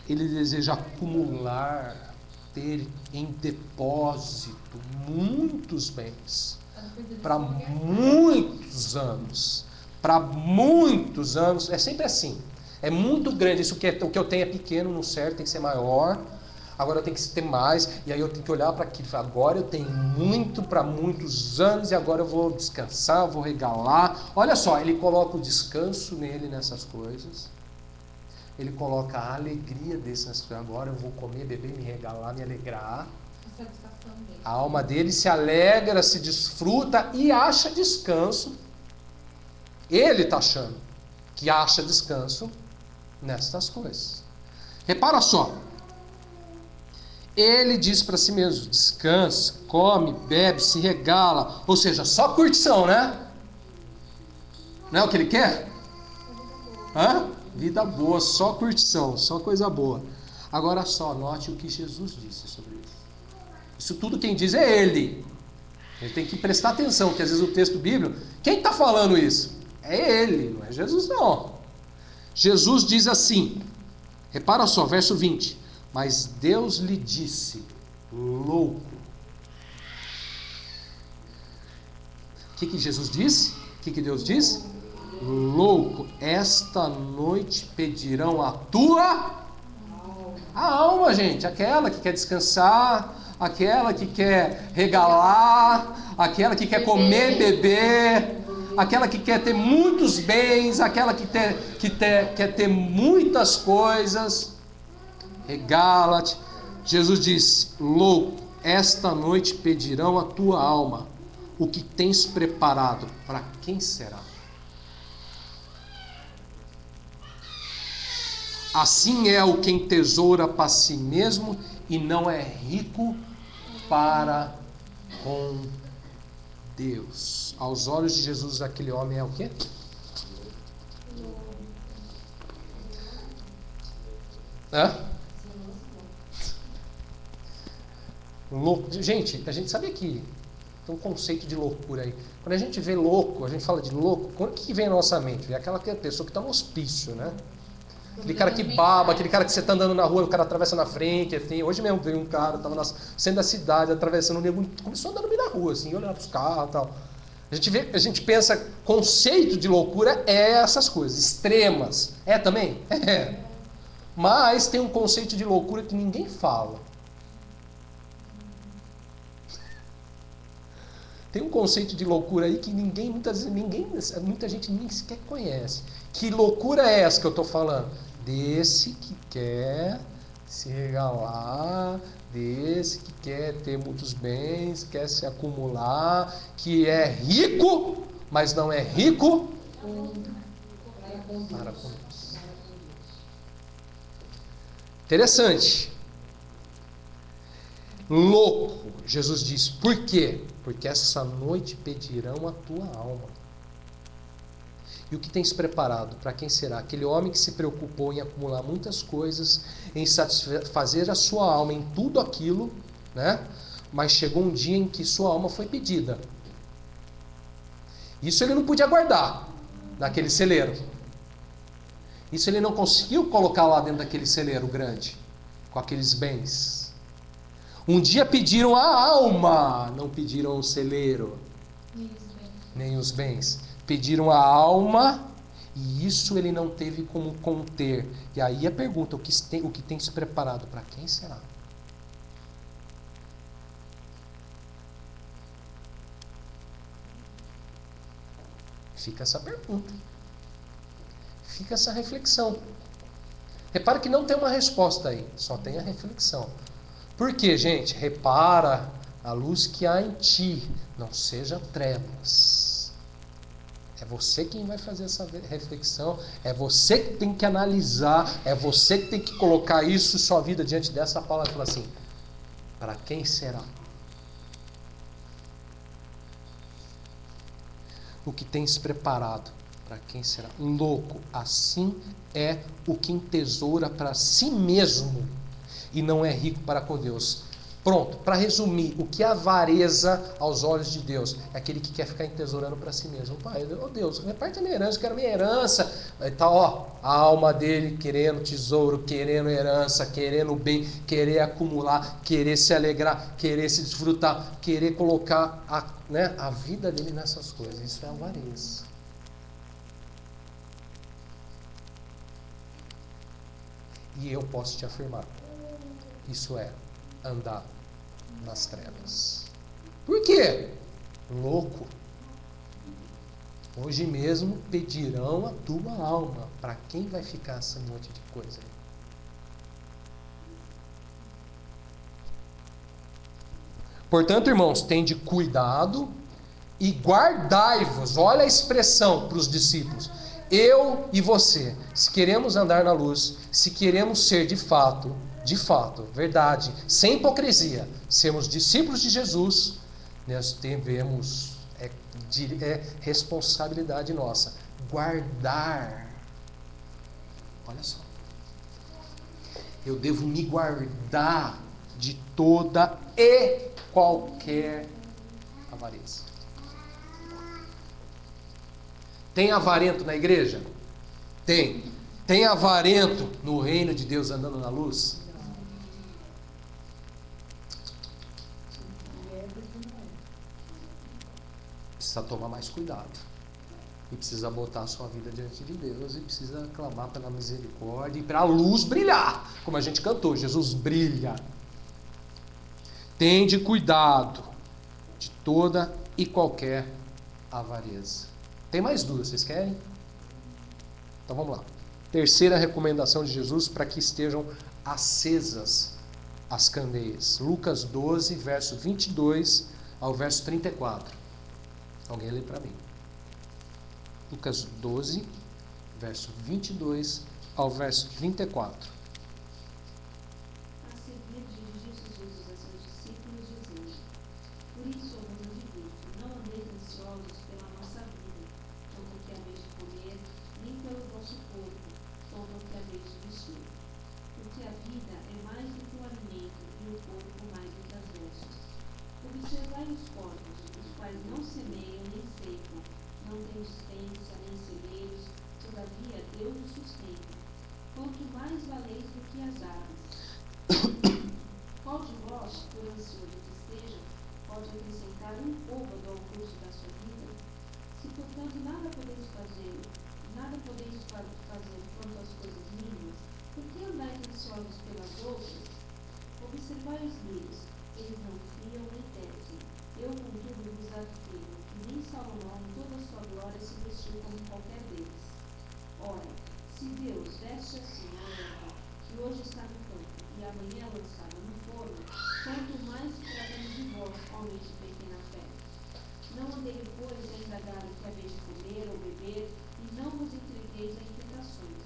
Ele deseja acumular, ter em depósito muitos bens. Para muitos anos. Para muitos anos. É sempre assim. É muito grande. Isso o que eu tenho é pequeno, não serve, tem que ser maior. Agora eu tenho que ter mais, e aí eu tenho que olhar para aquilo. Agora eu tenho muito para muitos anos, e agora eu vou descansar, vou regalar. Olha só, ele coloca o descanso nele nessas coisas. Ele coloca a alegria desse nessas coisas. Agora eu vou comer, beber, me regalar, me alegrar. A alma dele se alegra, se desfruta e acha descanso. Ele está achando que acha descanso nestas coisas. Repara só. Ele diz para si mesmo: descansa, come, bebe, se regala. Ou seja, só curtição, né? Não é o que ele quer? Hã? Vida boa, só curtição, só coisa boa. Agora só, note o que Jesus disse sobre isso. Isso tudo quem diz é ele. Ele tem que prestar atenção, que às vezes o texto bíblico, quem está falando isso? É ele, não é Jesus não. Jesus diz assim, repara só, verso 20. Mas Deus lhe disse, louco. O que Jesus disse? O que Deus disse? Louco, esta noite pedirão a tua alma, gente. Aquela que quer descansar, aquela que quer regalar, aquela que quer comer, beber, aquela que quer ter muitos bens, aquela que quer ter muitas coisas. Regala-te. Jesus disse, louco, esta noite pedirão a tua alma. O que tens preparado, para quem será? Assim é o que entesoura para si mesmo e não é rico para com Deus. Aos olhos de Jesus, aquele homem é o quê? Hã? Louco. Gente, a gente sabe que tem um conceito de loucura aí. Quando a gente vê louco, a gente fala de louco, o que vem na nossa mente? Vem aquela pessoa que está no hospício, né? Aquele cara que baba, aquele cara que você está andando na rua, o cara atravessa na frente, assim. Hoje mesmo veio um cara, estava no centro da cidade, atravessando, começou a andar no meio da rua, assim, olhando para os carros e tal. A gente pensa, conceito de loucura é essas coisas, extremas. É também? É. Mas tem um conceito de loucura que ninguém fala. Tem um conceito de loucura aí que muita gente nem sequer conhece. Que loucura é essa que eu estou falando? Desse que quer se regalar, desse que quer ter muitos bens, quer se acumular, que é rico, mas não é rico para com Deus. Interessante. Louco, Jesus diz, por quê? Porque essa noite pedirão a tua alma. E o que tens preparado? Para quem será? Aquele homem que se preocupou em acumular muitas coisas, em satisfazer a sua alma em tudo aquilo, né? Mas chegou um dia em que sua alma foi pedida. Isso ele não podia guardar naquele celeiro. Isso ele não conseguiu colocar lá dentro daquele celeiro grande, com aqueles bens. Um dia pediram a alma, não pediram o celeiro, nem os bens. Pediram a alma, e isso ele não teve como conter. E aí a pergunta, o que tem se preparado, para quem será? Fica essa pergunta. Fica essa reflexão. Repara que não tem uma resposta aí, só tem a reflexão. Por quê, gente? Repara a luz que há em ti, não seja trevas. É você quem vai fazer essa reflexão, é você que tem que analisar, é você que tem que colocar isso em sua vida diante dessa palavra e falar assim, para quem será? O que tens preparado, para quem será? Louco, assim é o que entesoura para si mesmo e não é rico para com Deus. Pronto, para resumir, o que é avareza aos olhos de Deus? É aquele que quer ficar entesourando para si mesmo. Pai, oh Deus, reparte a minha herança, eu quero minha herança. Aí tá, ó, a alma dele querendo tesouro, querendo herança, querendo bem, querer acumular, querer se alegrar, querer se desfrutar, querer colocar a vida dele nessas coisas. Isso é avareza. E eu posso te afirmar, isso é andar nas trevas. Por quê? Louco. Hoje mesmo pedirão a tua alma. Para quem vai ficar esse monte de coisa aí? Portanto, irmãos, tende cuidado e guardai-vos. Olha a expressão para os discípulos. Eu e você, se queremos andar na luz, se queremos ser de fato, verdade, sem hipocrisia, sermos discípulos de Jesus, nós devemos, é responsabilidade nossa, guardar. Olha só. Eu devo me guardar de toda e qualquer avareza. Tem avarento na igreja? Tem. Tem avarento no reino de Deus andando na luz? Precisa tomar mais cuidado. E precisa botar a sua vida diante de Deus. E precisa clamar pela misericórdia e para a luz brilhar. Como a gente cantou, Jesus brilha. Tende cuidado de toda e qualquer avareza. Tem mais duas, vocês querem? Então vamos lá. Terceira recomendação de Jesus para que estejam acesas as candeias. Lucas 12, verso 22 ao verso 34. Alguém lê para mim. Lucas 12, verso 22 ao verso 34. A seguir dirigiu-se Jesus a seus discípulos, dizendo: Por isso eu vos advirto, não andeis ansiosos pela nossa vida, quanto ao que haveis de comer, nem pelo vosso corpo, quanto ao que haveis de vestir. Porque a vida é mais do que o alimento, e o corpo mais do que as vestes. Observai os corpos, os quais não semeiam nem secam, não têm dispensa nem celeiros, todavia Deus os sustenta. Quanto mais valeis do que as aves. Qual de vós, por ansioso que esteja, pode acrescentar um côvado ao curso da sua vida? Se, portanto, nada podeis fazer quanto às coisas mínimas, por que andais ansiosos pelas outras? Observai os lírios, eles não friam nem tecem. Eu, contudo, vos afirmo que nem Salomão, em toda a sua glória, se vestiu como qualquer deles. Ora, se Deus veste assim a erva, que hoje está no campo, e e amanhã lançada no forno, quanto mais se tratando de vós, homens de pequena fé. Não andei, pois, a indagar o que haveis de comer ou beber, e não vos entregueis a tentações,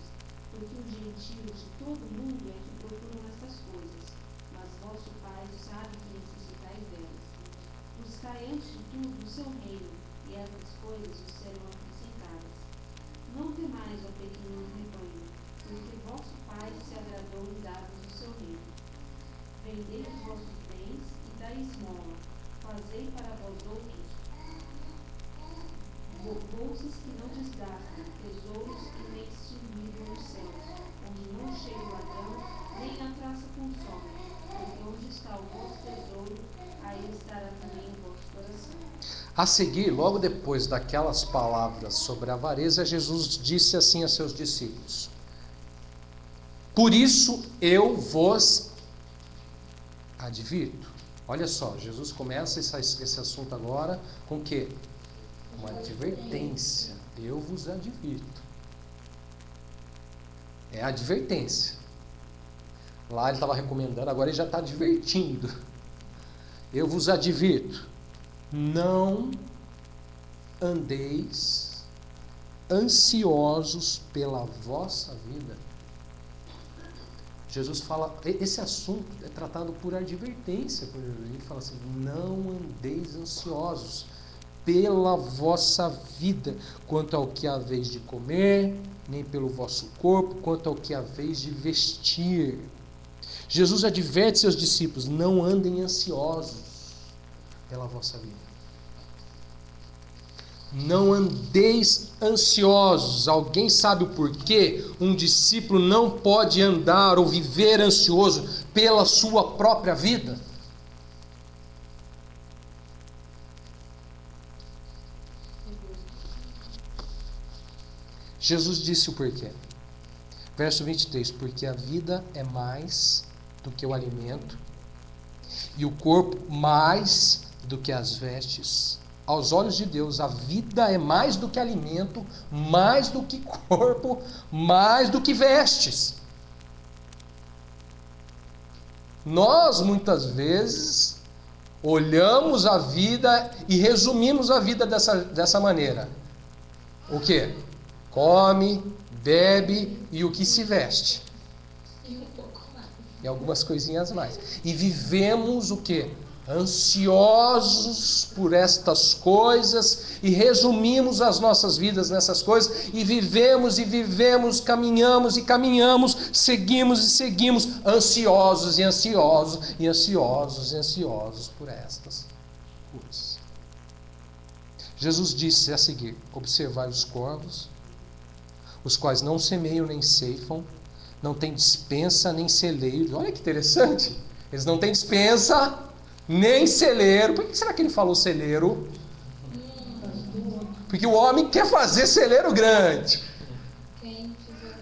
porque os gentios de todo o mundo é que procuram estas coisas, mas vosso Pai sabe que necessitais delas. Buscai antes de tudo o seu reino, e essas coisas vos serão acrescentadas. Não temais, ó pequeno rebanho, porque vosso Pai se agradou em dar-vos o seu reino. Vendei os vossos bens e dai esmola, fazei para vós outros bolsas que não desgastem, tesouros que nem se extinguem nos céus, onde não chega o ladrão, nem a traça consome, porque onde está o vosso tesouro, aí estará também o vosso coração. A seguir, logo depois daquelas palavras sobre a avareza, Jesus disse assim a seus discípulos: por isso eu vos advirto. Olha só, Jesus começa esse assunto agora com o quê? Uma advertência. Eu vos advirto. É a advertência. Lá ele estava recomendando, agora ele já está advertindo. Eu vos advirto. Não andeis ansiosos pela vossa vida. Jesus fala, esse assunto é tratado por advertência por Jesus. Ele fala assim: não andeis ansiosos pela vossa vida, quanto ao que haveis de comer, nem pelo vosso corpo, quanto ao que haveis de vestir. Jesus adverte seus discípulos: não andem ansiosos pela vossa vida. Não andeis ansiosos. Alguém sabe o porquê um discípulo não pode andar ou viver ansioso pela sua própria vida? Jesus disse o porquê. Verso 23, porque a vida é mais do que o alimento, e o corpo mais do que as vestes. Aos olhos de Deus, a vida é mais do que alimento, mais do que corpo, mais do que vestes. Nós, muitas vezes, olhamos a vida e resumimos a vida dessa maneira. O quê? Come, bebe e o que se veste. E um pouco mais. E algumas coisinhas mais. E vivemos o quê? Ansiosos por estas coisas, e resumimos as nossas vidas nessas coisas, e vivemos, caminhamos e caminhamos, seguimos e seguimos, ansiosos e ansiosos e ansiosos e ansiosos por estas coisas. Jesus disse a seguir: observai os corvos, os quais não semeiam nem ceifam, não têm despensa nem celeiro. Olha que interessante, eles não têm despensa nem celeiro. Por que será que ele falou celeiro? Porque o homem quer fazer celeiro grande.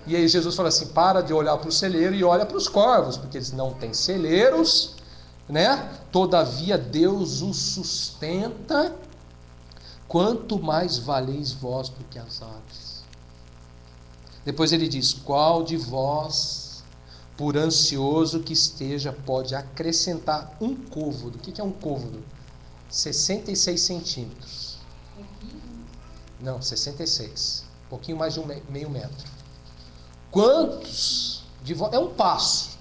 E aí Jesus fala assim: para de olhar para o celeiro e olha para os corvos, porque eles não têm celeiros, né? Todavia Deus os sustenta. Quanto mais valeis vós do que as aves. Depois ele diz: qual de vós, por ansioso que esteja, pode acrescentar um côvado? O que é um côvado? 66 centímetros. Não, 66. Um pouquinho mais de meio metro. Quantos de vós... É um passo.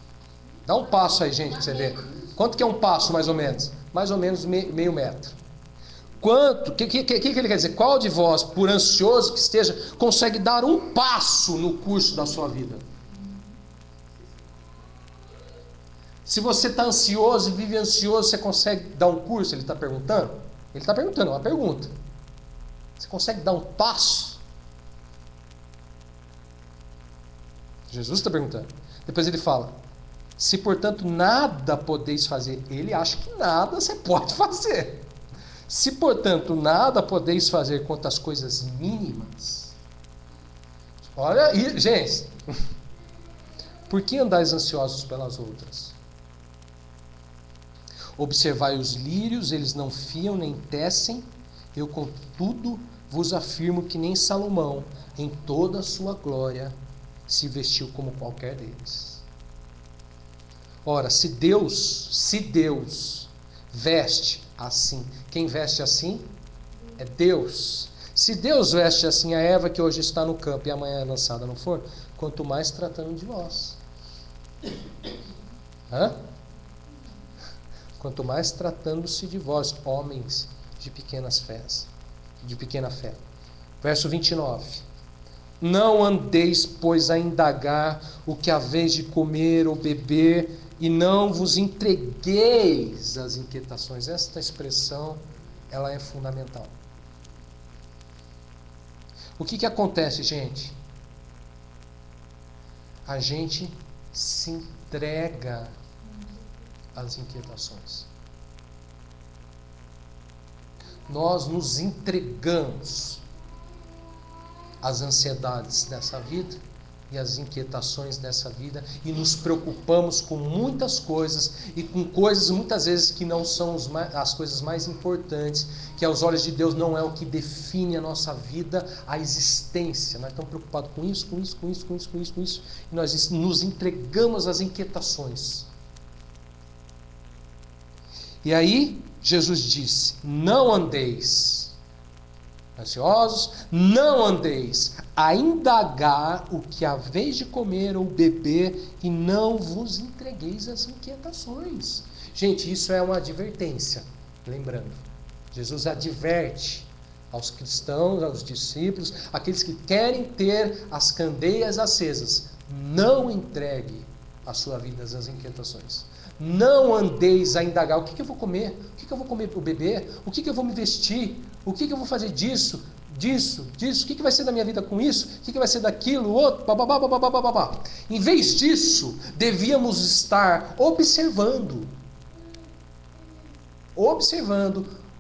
Dá um passo aí, gente, para você ver. Quanto que é um passo, mais ou menos? Mais ou menos meio metro. Quanto? O que ele quer dizer? Qual de vós, por ansioso que esteja, consegue dar um passo no curso da sua vida? Se você está ansioso e vive ansioso, você consegue dar um curso? Ele está perguntando? Ele está perguntando, é uma pergunta. Você consegue dar um passo? Jesus está perguntando. Depois ele fala: se portanto nada podeis fazer. Ele acha que nada você pode fazer. Se, portanto, nada podeis fazer quanto às coisas mínimas. Olha aí, gente. Por que andais ansiosos pelas outras? Observai os lírios, eles não fiam nem tecem. Eu, contudo, vos afirmo que nem Salomão, em toda a sua glória, se vestiu como qualquer deles. Ora, se Deus veste assim, quem veste assim é Deus. Se Deus veste assim a Eva que hoje está no campo e amanhã é lançada no forno, quanto mais tratando de vós. Quanto mais tratando-se de vós, homens de pequena fé. Verso 29. Não andeis, pois, a indagar o que haveis de comer ou beber, e não vos entregueis às inquietações. Esta expressão, ela é fundamental. O que acontece, gente? A gente se entrega às inquietações. Nós nos entregamos às ansiedades dessa vida e às inquietações dessa vida e nos preocupamos com muitas coisas e com coisas muitas vezes que não são as coisas mais importantes, que aos olhos de Deus não é o que define a nossa vida, a existência. Nós estamos preocupados com isso, e nós nos entregamos às inquietações. E aí Jesus disse: não andeis ansiosos, não andeis a indagar o que haveis de comer ou beber, e não vos entregueis às inquietações. Gente, isso é uma advertência. Lembrando, Jesus adverte aos cristãos, aos discípulos, aqueles que querem ter as candeias acesas: não entregue a sua vida às inquietações. Não andeis a indagar o que eu vou comer, o que eu vou comer para beber, o que eu vou me vestir, o que eu vou fazer disso, o que vai ser da minha vida com isso, o que vai ser daquilo, outro, babá. Em vez disso, devíamos estar observando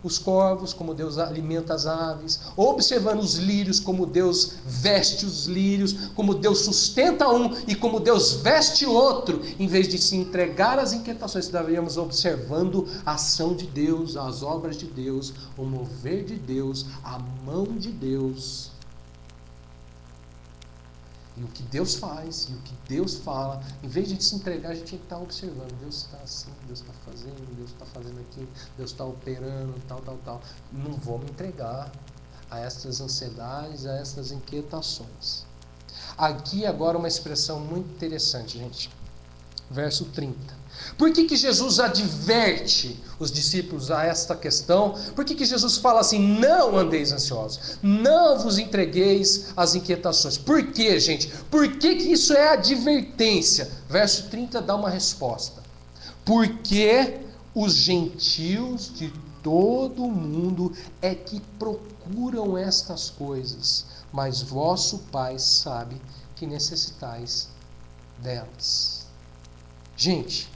os corvos, como Deus alimenta as aves, observando os lírios, como Deus veste os lírios, como Deus sustenta um e como Deus veste outro. Em vez de se entregar às inquietações, deveríamos observando a ação de Deus, as obras de Deus, o mover de Deus, a mão de Deus. E o que Deus faz, e o que Deus fala. Em vez de se entregar, a gente tem que estar observando. Deus está assim, Deus está fazendo, Deus está fazendo aquilo, Deus está operando, tal. Não vou me entregar a estas ansiedades, a estas inquietações. Aqui agora uma expressão muito interessante, gente. Verso 30. Por que Jesus adverte os discípulos a esta questão? Por que Jesus fala assim: não andeis ansiosos, não vos entregueis às inquietações? Por quê, gente? Por que isso é advertência? Verso 30 dá uma resposta. Porque os gentios de todo o mundo é que procuram estas coisas, mas vosso Pai sabe que necessitais delas. Gente,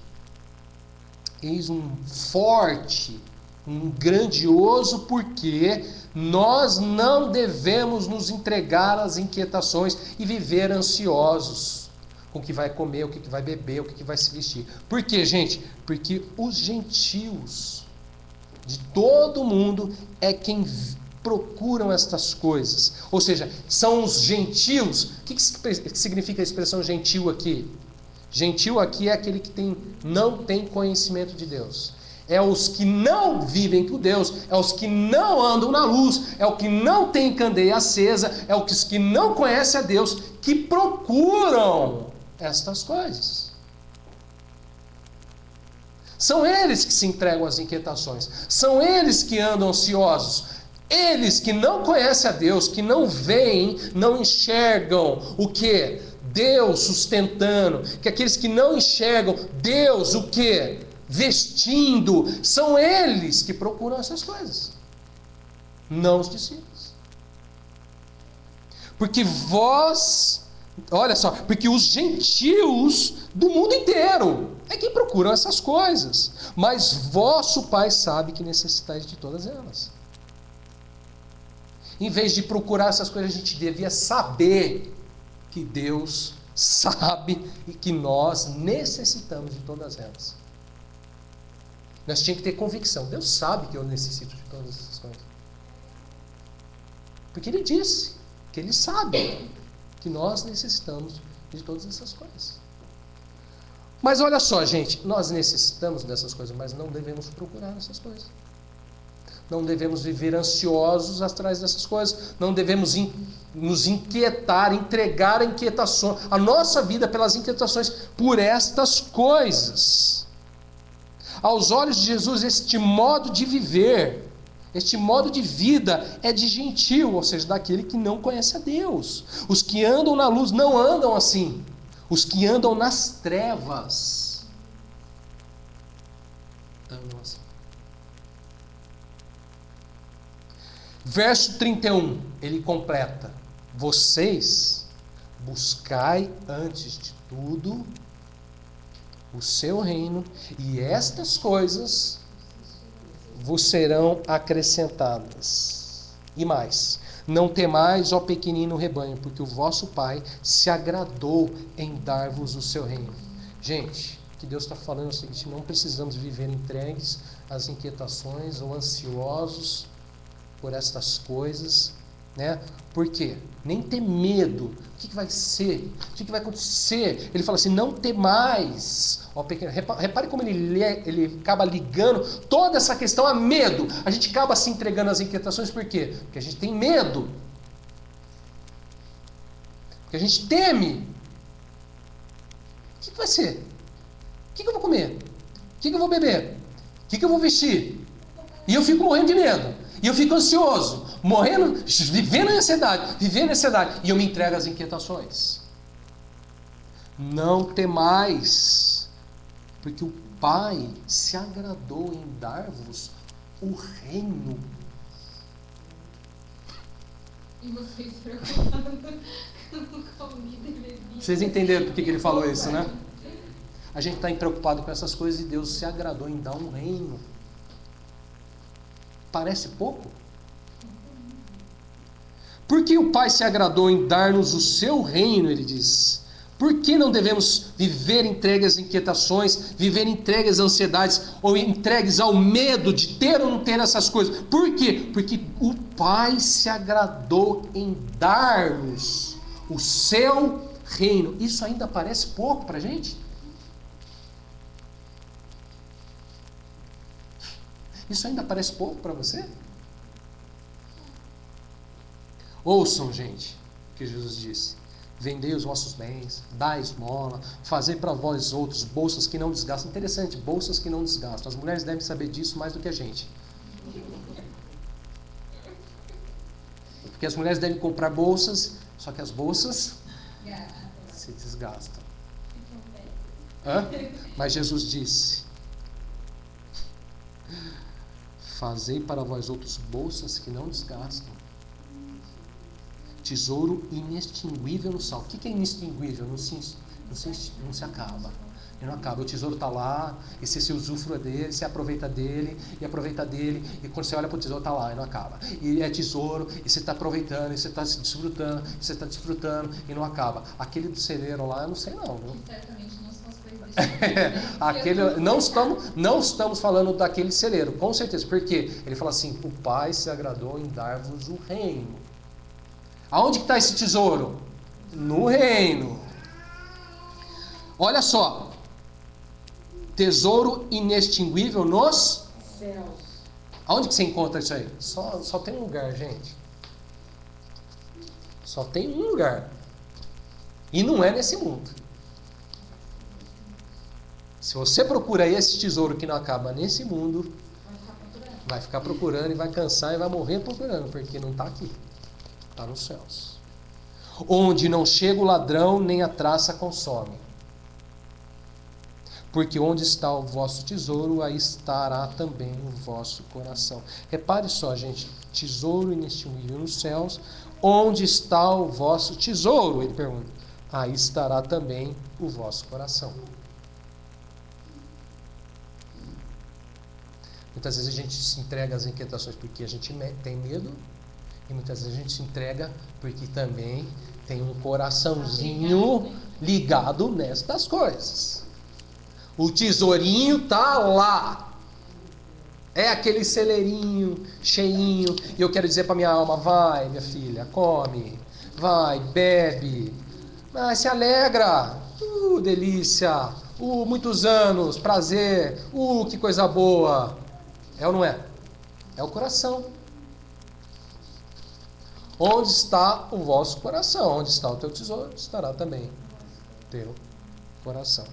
eis um forte, um grandioso porquê nós não devemos nos entregar às inquietações e viver ansiosos com o que vai comer, o que vai beber, o que vai se vestir. Por quê, gente? Porque os gentios de todo mundo é quem procuram estas coisas. Ou seja, são os gentios. O que significa a expressão gentil aqui? Gentil aqui é aquele que não tem conhecimento de Deus. É os que não vivem com Deus, é os que não andam na luz, é o que não tem candeia acesa, é os que não conhecem a Deus, que procuram estas coisas. São eles que se entregam às inquietações, são eles que andam ansiosos, eles que não conhecem a Deus, que não veem, não enxergam o que? Deus sustentando, que aqueles que não enxergam Deus, o que? Vestindo, são eles que procuram essas coisas, não os discípulos. Porque olha só, porque os gentios do mundo inteiro é que procuram essas coisas, mas vosso Pai sabe que necessitais de todas elas. Em vez de procurar essas coisas, a gente devia saber que Deus sabe e que nós necessitamos de todas elas. Nós tínhamos que ter convicção. Deus sabe que eu necessito de todas essas coisas. Porque Ele disse que Ele sabe que nós necessitamos de todas essas coisas. Mas olha só, gente, nós necessitamos dessas coisas, mas não devemos procurar essas coisas. Não devemos viver ansiosos atrás dessas coisas. Não devemos nos inquietar, entregar a inquietação, a nossa vida pelas inquietações por estas coisas. Aos olhos de Jesus, este modo de viver, este modo de vida é de gentio, ou seja, daquele que não conhece a Deus. Os que andam na luz não andam assim. Os que andam nas trevas andam assim. Verso 31, ele completa: vocês buscai antes de tudo o seu reino, e estas coisas vos serão acrescentadas. E mais, não temais, ó pequenino rebanho, porque o vosso Pai se agradou em dar-vos o seu reino. Gente, o que Deus está falando é o seguinte: não precisamos viver entregues às inquietações ou ansiosos por estas coisas, né? Por quê? Nem ter medo. O que vai ser? O que vai acontecer? Ele fala assim: não temais, ó pequeno. Repare como ele acaba ligando toda essa questão a medo. A gente acaba se entregando às inquietações, por quê? Porque a gente tem medo. Porque a gente teme. O que vai ser? O que eu vou comer? O que eu vou beber? O que eu vou vestir? E eu fico morrendo de medo. E eu fico ansioso, morrendo, vivendo em ansiedade, e eu me entrego às inquietações. Não temais, porque o Pai se agradou em dar-vos o reino. E vocês preocupados com comida e bebida. Vocês entenderam por que ele falou isso, né? A gente está preocupado com essas coisas e Deus se agradou em dar um reino. Parece pouco? Por que o Pai se agradou em dar-nos o seu reino, ele diz? Por que não devemos viver entregues às inquietações, viver entregues às ansiedades, ou entregues ao medo de ter ou não ter essas coisas? Por quê? Porque o Pai se agradou em dar-nos o seu reino. Isso ainda parece pouco para a gente? Isso ainda parece pouco para você? Ouçam, gente, o que Jesus disse: vendei os vossos bens, dai esmola, fazei para vós outros bolsas que não desgastam. Interessante, bolsas que não desgastam. As mulheres devem saber disso mais do que a gente. Porque as mulheres devem comprar bolsas, só que as bolsas se desgastam. Hã? Mas Jesus disse: fazei para vós outros bolsas que não desgastam, tesouro inextinguível no sal. O que é inextinguível? Não se acaba. Ele não acaba. O tesouro está lá, e você se usufrua dele, você aproveita dele, e quando você olha para o tesouro está lá, e não acaba. E é tesouro, e você está aproveitando, e você está se desfrutando, e não acaba. Aquele do celeiro lá, eu não sei não. Viu? Certamente não são as coisas Aquele, não estamos falando daquele celeiro, com certeza. Por quê? Ele fala assim: o Pai se agradou em dar-vos o reino. Aonde que está esse tesouro? No reino. Olha só: tesouro inextinguível nos céus. Aonde que você encontra isso aí? Só tem um lugar, gente. Só tem um lugar. E não é nesse mundo. Se você procura esse tesouro que não acaba nesse mundo, vai ficar procurando e vai cansar e vai morrer procurando, porque não está aqui. Está nos céus. Onde não chega o ladrão, nem a traça consome. Porque onde está o vosso tesouro, aí estará também o vosso coração. Repare só, gente: tesouro inextinguível nos céus. Onde está o vosso tesouro? Ele pergunta. Aí estará também o vosso coração. Muitas vezes a gente se entrega às inquietações porque a gente tem medo, e muitas vezes a gente se entrega porque também tem um coraçãozinho ligado nestas coisas. O tesourinho tá lá. É aquele celeirinho cheinho. E eu quero dizer para minha alma: vai, minha filha, come. Vai, bebe. Vai, se alegra. Delícia. muitos anos, prazer, que coisa boa. É ou não é? É o coração. Onde está o vosso coração? Onde está o teu tesouro, estará também o teu coração.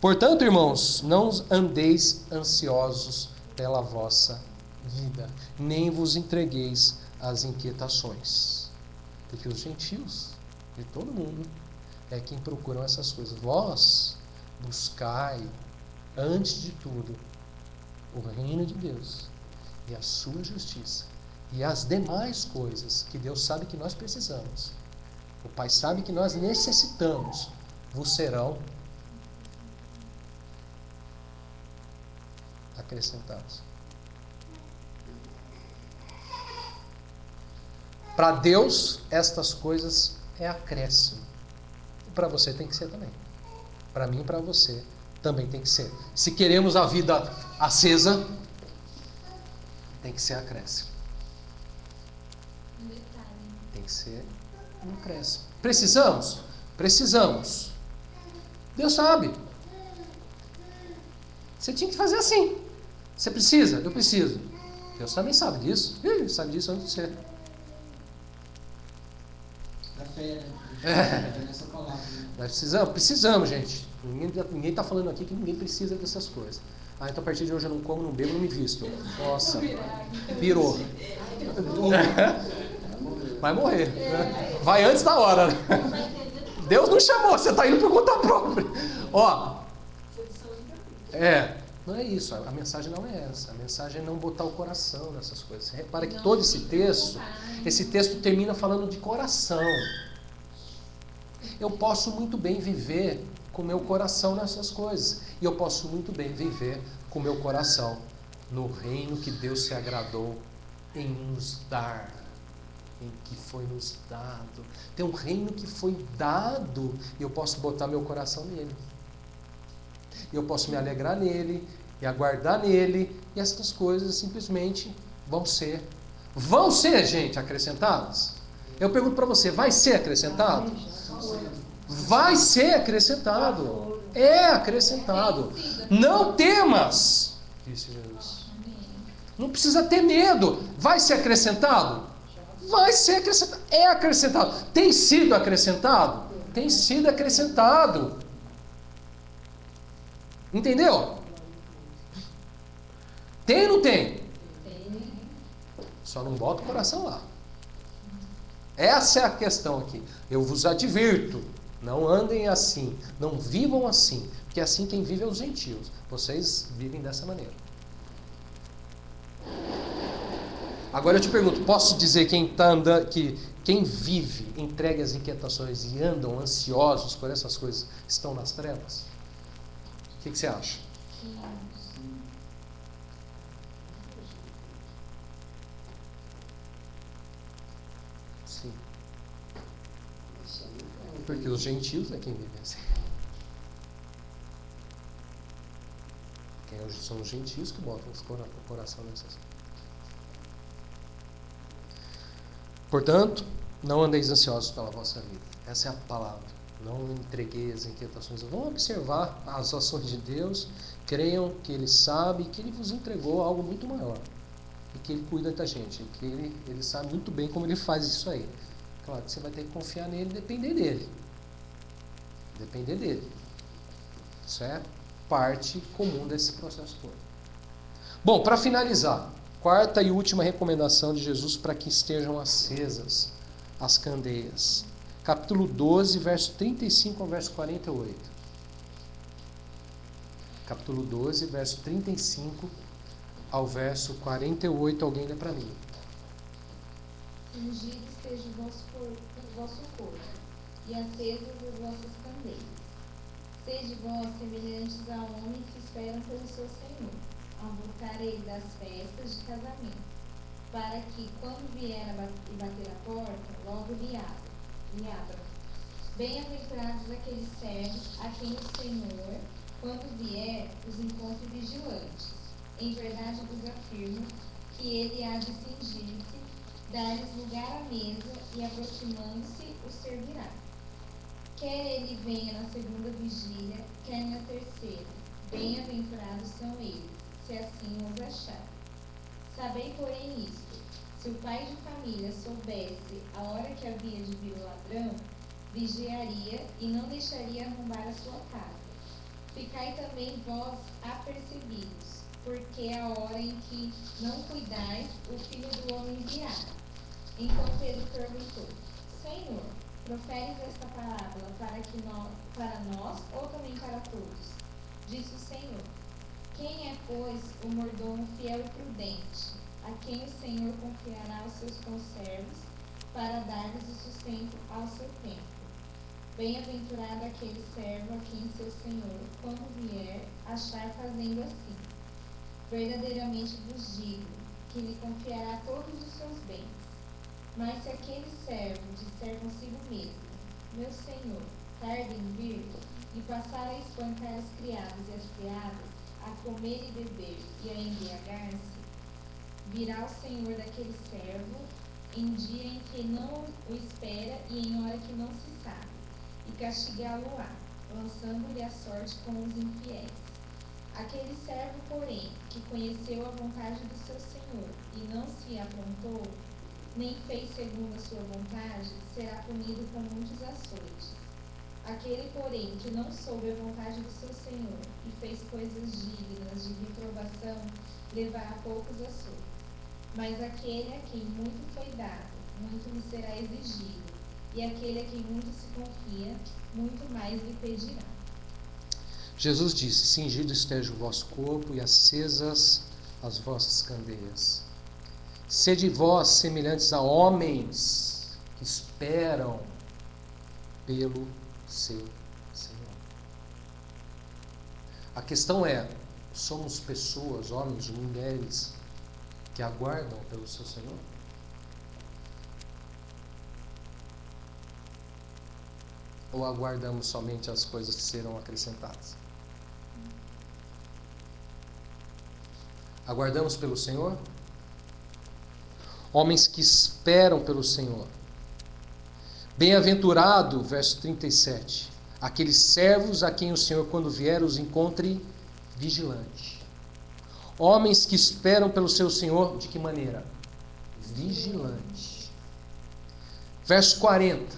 Portanto, irmãos, não andeis ansiosos pela vossa vida, nem vos entregueis às inquietações. Porque os gentios, de todo mundo, é quem procuram essas coisas. Vós buscai, antes de tudo, o reino de Deus e a sua justiça. E as demais coisas que Deus sabe que nós precisamos, o Pai sabe que nós necessitamos, vos serão acrescentados. Para Deus, estas coisas é acréscimo. E para você tem que ser também. Para mim e para você também tem que ser. Se queremos a vida acesa, tem que ser acréscimo. Tem que ser um acréscimo. Precisamos? Precisamos. Deus sabe. Você tinha que fazer assim. Você precisa? Eu preciso. Deus também sabe disso. Ele sabe disso antes de você. Da fé, nessa palavra. Nós precisamos, gente. Ninguém está falando aqui que ninguém precisa dessas coisas. Então a partir de hoje eu não como, não bebo, não me visto. Nossa, pirou. Vai morrer. Né? Vai antes da hora. Deus não chamou, você está indo por conta própria. Ó, não é isso. A mensagem não é essa. A mensagem é não botar o coração nessas coisas. Repara que todo esse texto termina falando de coração. Eu posso muito bem viver com o meu coração nessas coisas. E eu posso muito bem viver com o meu coração no reino que Deus se agradou em nos dar. Em que foi nos dado. Tem um reino que foi dado e eu posso botar meu coração nele. Eu posso me alegrar nele e aguardar nele, e essas coisas simplesmente vão ser, gente, acrescentadas. Eu pergunto para você, vai ser acrescentado? Vai ser acrescentado. É acrescentado. Não temas, disse Jesus. Não precisa ter medo. Vai ser acrescentado? Vai ser acrescentado. É acrescentado. Tem sido acrescentado? Tem sido acrescentado. Entendeu? Tem ou não tem? Só não bota o coração lá. Essa é a questão aqui. Eu vos advirto, não andem assim, não vivam assim, porque assim quem vive é os gentios. Vocês vivem dessa maneira. Agora eu te pergunto, posso dizer que quem vive entregue às inquietações e andam ansiosos por essas coisas estão nas trevas? O que você acha? Sim. Porque os gentios é quem vive assim. São os gentios que botam o coração nessas coisas. Portanto, não andeis ansiosos pela vossa vida. Essa é a palavra. Não entreguei as inquietações. Vão observar as ações de Deus. Creiam que Ele sabe que Ele vos entregou algo muito maior. E que Ele cuida da gente. Que Ele sabe muito bem como Ele faz isso aí. Claro que você vai ter que confiar nele e depender dele. Depender dele. Isso é parte comum desse processo todo. Bom, para finalizar. Quarta e última recomendação de Jesus para que estejam acesas as candeias. Capítulo 12, verso 35 ao verso 48. Capítulo 12, verso 35 ao verso 48. Alguém lê para mim. Ungido esteja o vosso corpo, e acesas as vossas candeias. Sede vós semelhantes a homens que esperam pelo seu Senhor, ao voltar ele das festas de casamento, para que, quando vier e bater a porta, logo lhe abra. Bem-aventurados aqueles servos a quem o Senhor, quando vier, os encontre vigilantes. Em verdade vos afirmo que ele há de cingir-se, dar-lhes lugar à mesa e, aproximando-se, os servirá. Quer ele venha na segunda vigília, quer na terceira. Bem-aventurados são eles, se assim os achar. Sabei, porém, isto: se o pai de família soubesse a hora que havia de vir o ladrão, vigiaria e não deixaria arrombar a sua casa. Ficai também vós apercebidos, porque a hora em que não cuidais, o Filho do Homem virá. Então Pedro perguntou: Senhor, proferes esta parábola para nós ou também para todos? Disse o Senhor: quem é, pois, o mordomo fiel e prudente, a quem o Senhor confiará os seus conservos para dar-lhes o sustento ao seu tempo? Bem-aventurado aquele servo a quem seu Senhor, quando vier, achar fazendo assim. Verdadeiramente vos digo que lhe confiará todos os seus bens. Mas se aquele servo disser consigo mesmo: meu Senhor, tarda em vir, e passar a espancar os criados e as criadas, a comer e beber e a embriagar-se, virá o Senhor daquele servo em dia em que não o espera e em hora que não se sabe, e castigá-lo-á, lançando-lhe a sorte com os infiéis. Aquele servo, porém, que conheceu a vontade do seu Senhor e não se aprontou, nem fez segundo a sua vontade, será punido com muitos açoites. Aquele, porém, que não soube a vontade do seu Senhor e fez coisas dignas de reprovação, levará poucos açoites. Mas aquele a quem muito foi dado, muito lhe será exigido, e aquele a quem muito se confia, muito mais lhe pedirá. Jesus disse: cingido esteja o vosso corpo e acesas as vossas candeias. Sede vós semelhantes a homens que esperam pelo seu Senhor. A questão é: somos pessoas, homens, mulheres, que aguardam pelo seu Senhor? Ou aguardamos somente as coisas que serão acrescentadas? Aguardamos pelo Senhor? Homens que esperam pelo Senhor. Bem-aventurado, verso 37, aqueles servos a quem o Senhor, quando vier, os encontre vigilante. Homens que esperam pelo seu Senhor, de que maneira? Vigilante. Verso 40,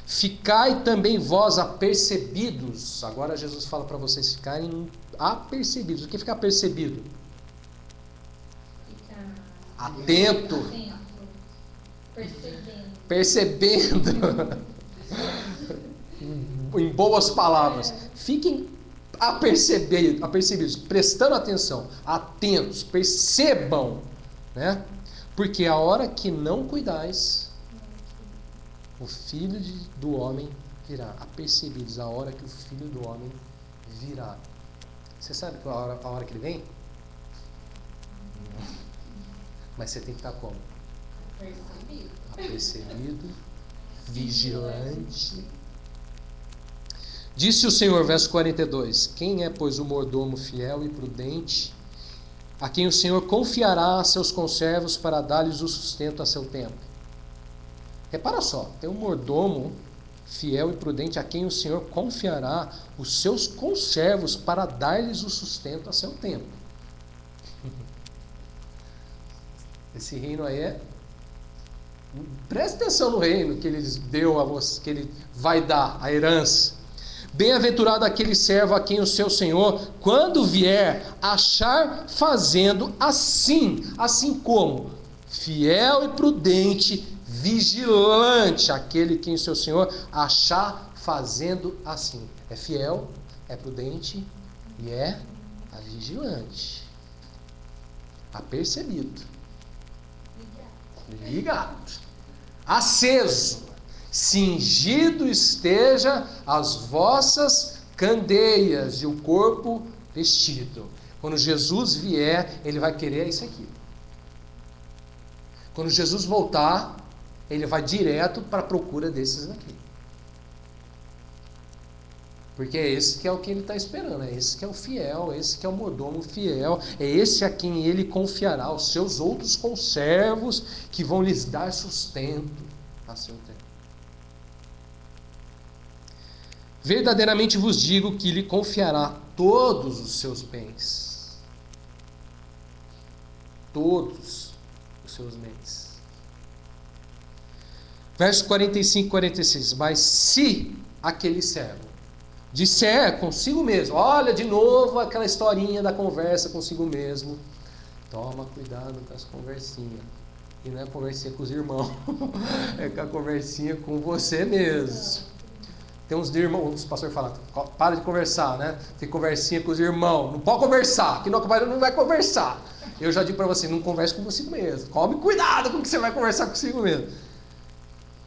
ficai também vós apercebidos. Agora Jesus fala para vocês ficarem apercebidos. O que é ficar apercebido? Atento. Percebendo. Em boas palavras. Fiquem apercebidos, prestando atenção, atentos, percebam, né? Porque a hora que não cuidais, o Filho do Homem virá. Apercebidos, a hora que o Filho do Homem virá. Você sabe a hora que ele vem? Mas você tem que estar como? Apercebido, vigilante. Disse o Senhor, verso 42, quem é, pois, o mordomo fiel e prudente, a quem o Senhor confiará seus conservos para dar-lhes o sustento a seu tempo? Repara só, tem um mordomo fiel e prudente a quem o Senhor confiará os seus conservos para dar-lhes o sustento a seu tempo. Esse reino aí é... Preste atenção no reino que ele deu a você, que ele vai dar, a herança. Bem-aventurado aquele servo a quem o seu Senhor, quando vier, achar fazendo assim. Assim como? Fiel e prudente, vigilante, aquele que o seu Senhor achar fazendo assim. É fiel, é prudente e é vigilante. Apercebido. Ligado. Aceso. Cingido esteja as vossas candeias e o corpo vestido. Quando Jesus vier, ele vai querer isso aqui. Quando Jesus voltar, ele vai direto para a procura desses aqui. Porque é esse que é o que ele está esperando, é esse que é o fiel, é esse que é o mordomo fiel, é esse a quem ele confiará os seus outros conservos que vão lhes dar sustento a seu tempo. Verdadeiramente vos digo que lhe confiará todos os seus bens. Todos os seus bens. Verso 45 e 46. Mas se aquele servo disser consigo mesmo, olha de novo aquela historinha da conversa consigo mesmo. Toma cuidado com as conversinhas. E não é conversinha com os irmãos, é com a conversinha com você mesmo. Tem uns irmãos, os pastores falam, para de conversar, né? Tem conversinha com os irmãos, não pode conversar, que não vai conversar. Eu já digo para você, não converse com você mesmo. Tome cuidado com o que você vai conversar consigo mesmo.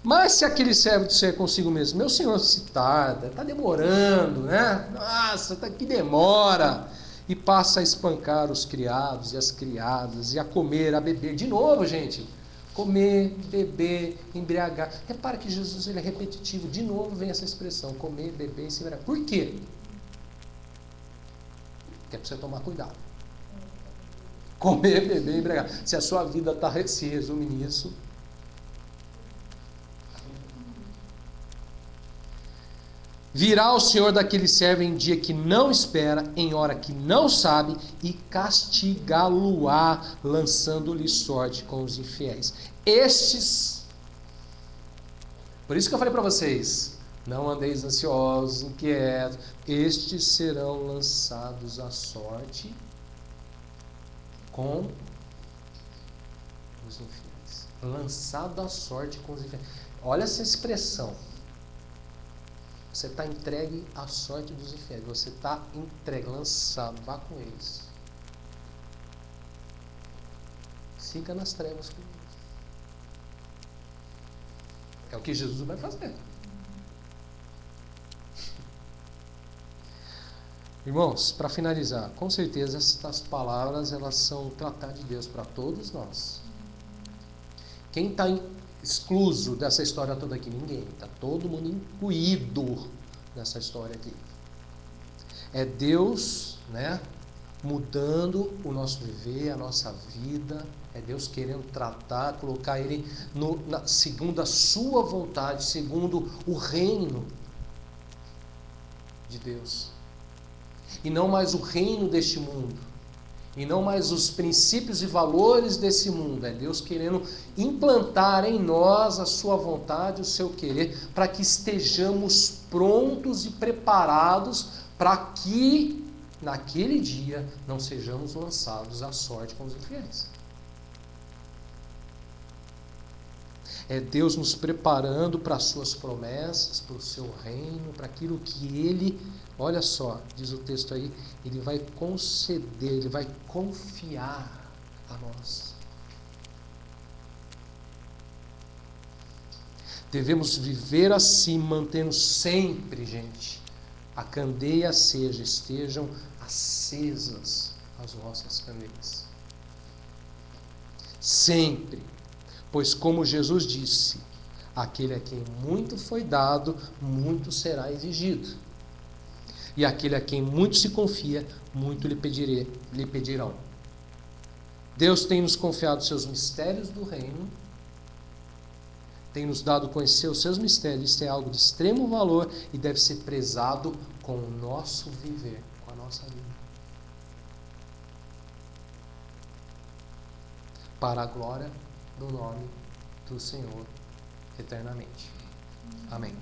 Mas se aquele servo disser consigo mesmo, meu senhor se tarda, está demorando, né? Nossa, que demora. E passa a espancar os criados e as criadas, e a comer, a beber. De novo, gente, comer, beber, embriagar. Repara que Jesus ele é repetitivo. De novo vem essa expressão, comer, beber e se embriagar. Por quê? Porque é para você tomar cuidado. Comer, beber e embriagar. Se a sua vida se resume nisso, virá o Senhor daquele servo em dia que não espera, em hora que não sabe, e castigá-lo-á, lançando-lhe sorte com os infiéis. Estes, por isso que eu falei para vocês, não andeis ansiosos, inquietos, estes serão lançados à sorte com os infiéis. Lançado à sorte com os infiéis. Olha essa expressão. Você está entregue à sorte dos infiéis. Você está entregue, lançado. Vá com eles. Fica nas trevas com eles. É o que Jesus vai fazer. Irmãos, para finalizar, com certeza estas palavras elas são tratar de Deus para todos nós. Quem está excluso dessa história toda aqui? Ninguém. Está todo mundo incluído nessa história aqui. É Deus, né, mudando o nosso viver, a nossa vida. É Deus querendo tratar, colocar Ele segundo a sua vontade, segundo o reino de Deus. E não mais o reino deste mundo. E não mais os princípios e valores desse mundo. É Deus querendo implantar em nós a sua vontade, o seu querer, para que estejamos prontos e preparados para que, naquele dia, não sejamos lançados à sorte com os infiéis. É Deus nos preparando para as suas promessas, para o seu reino, para aquilo que Ele, olha só, diz o texto aí, Ele vai conceder, Ele vai confiar a nós. Devemos viver assim, mantendo sempre, gente, a candeia acesa, estejam acesas as vossas candeias. Sempre. Pois como Jesus disse, aquele a quem muito foi dado, muito será exigido. E aquele a quem muito se confia, muito lhe pedirão. Deus tem nos confiado seus mistérios do reino, tem nos dado a conhecer os seus mistérios. Isso é algo de extremo valor e deve ser prezado com o nosso viver, com a nossa vida. Para a glória do nome do Senhor eternamente. Amém.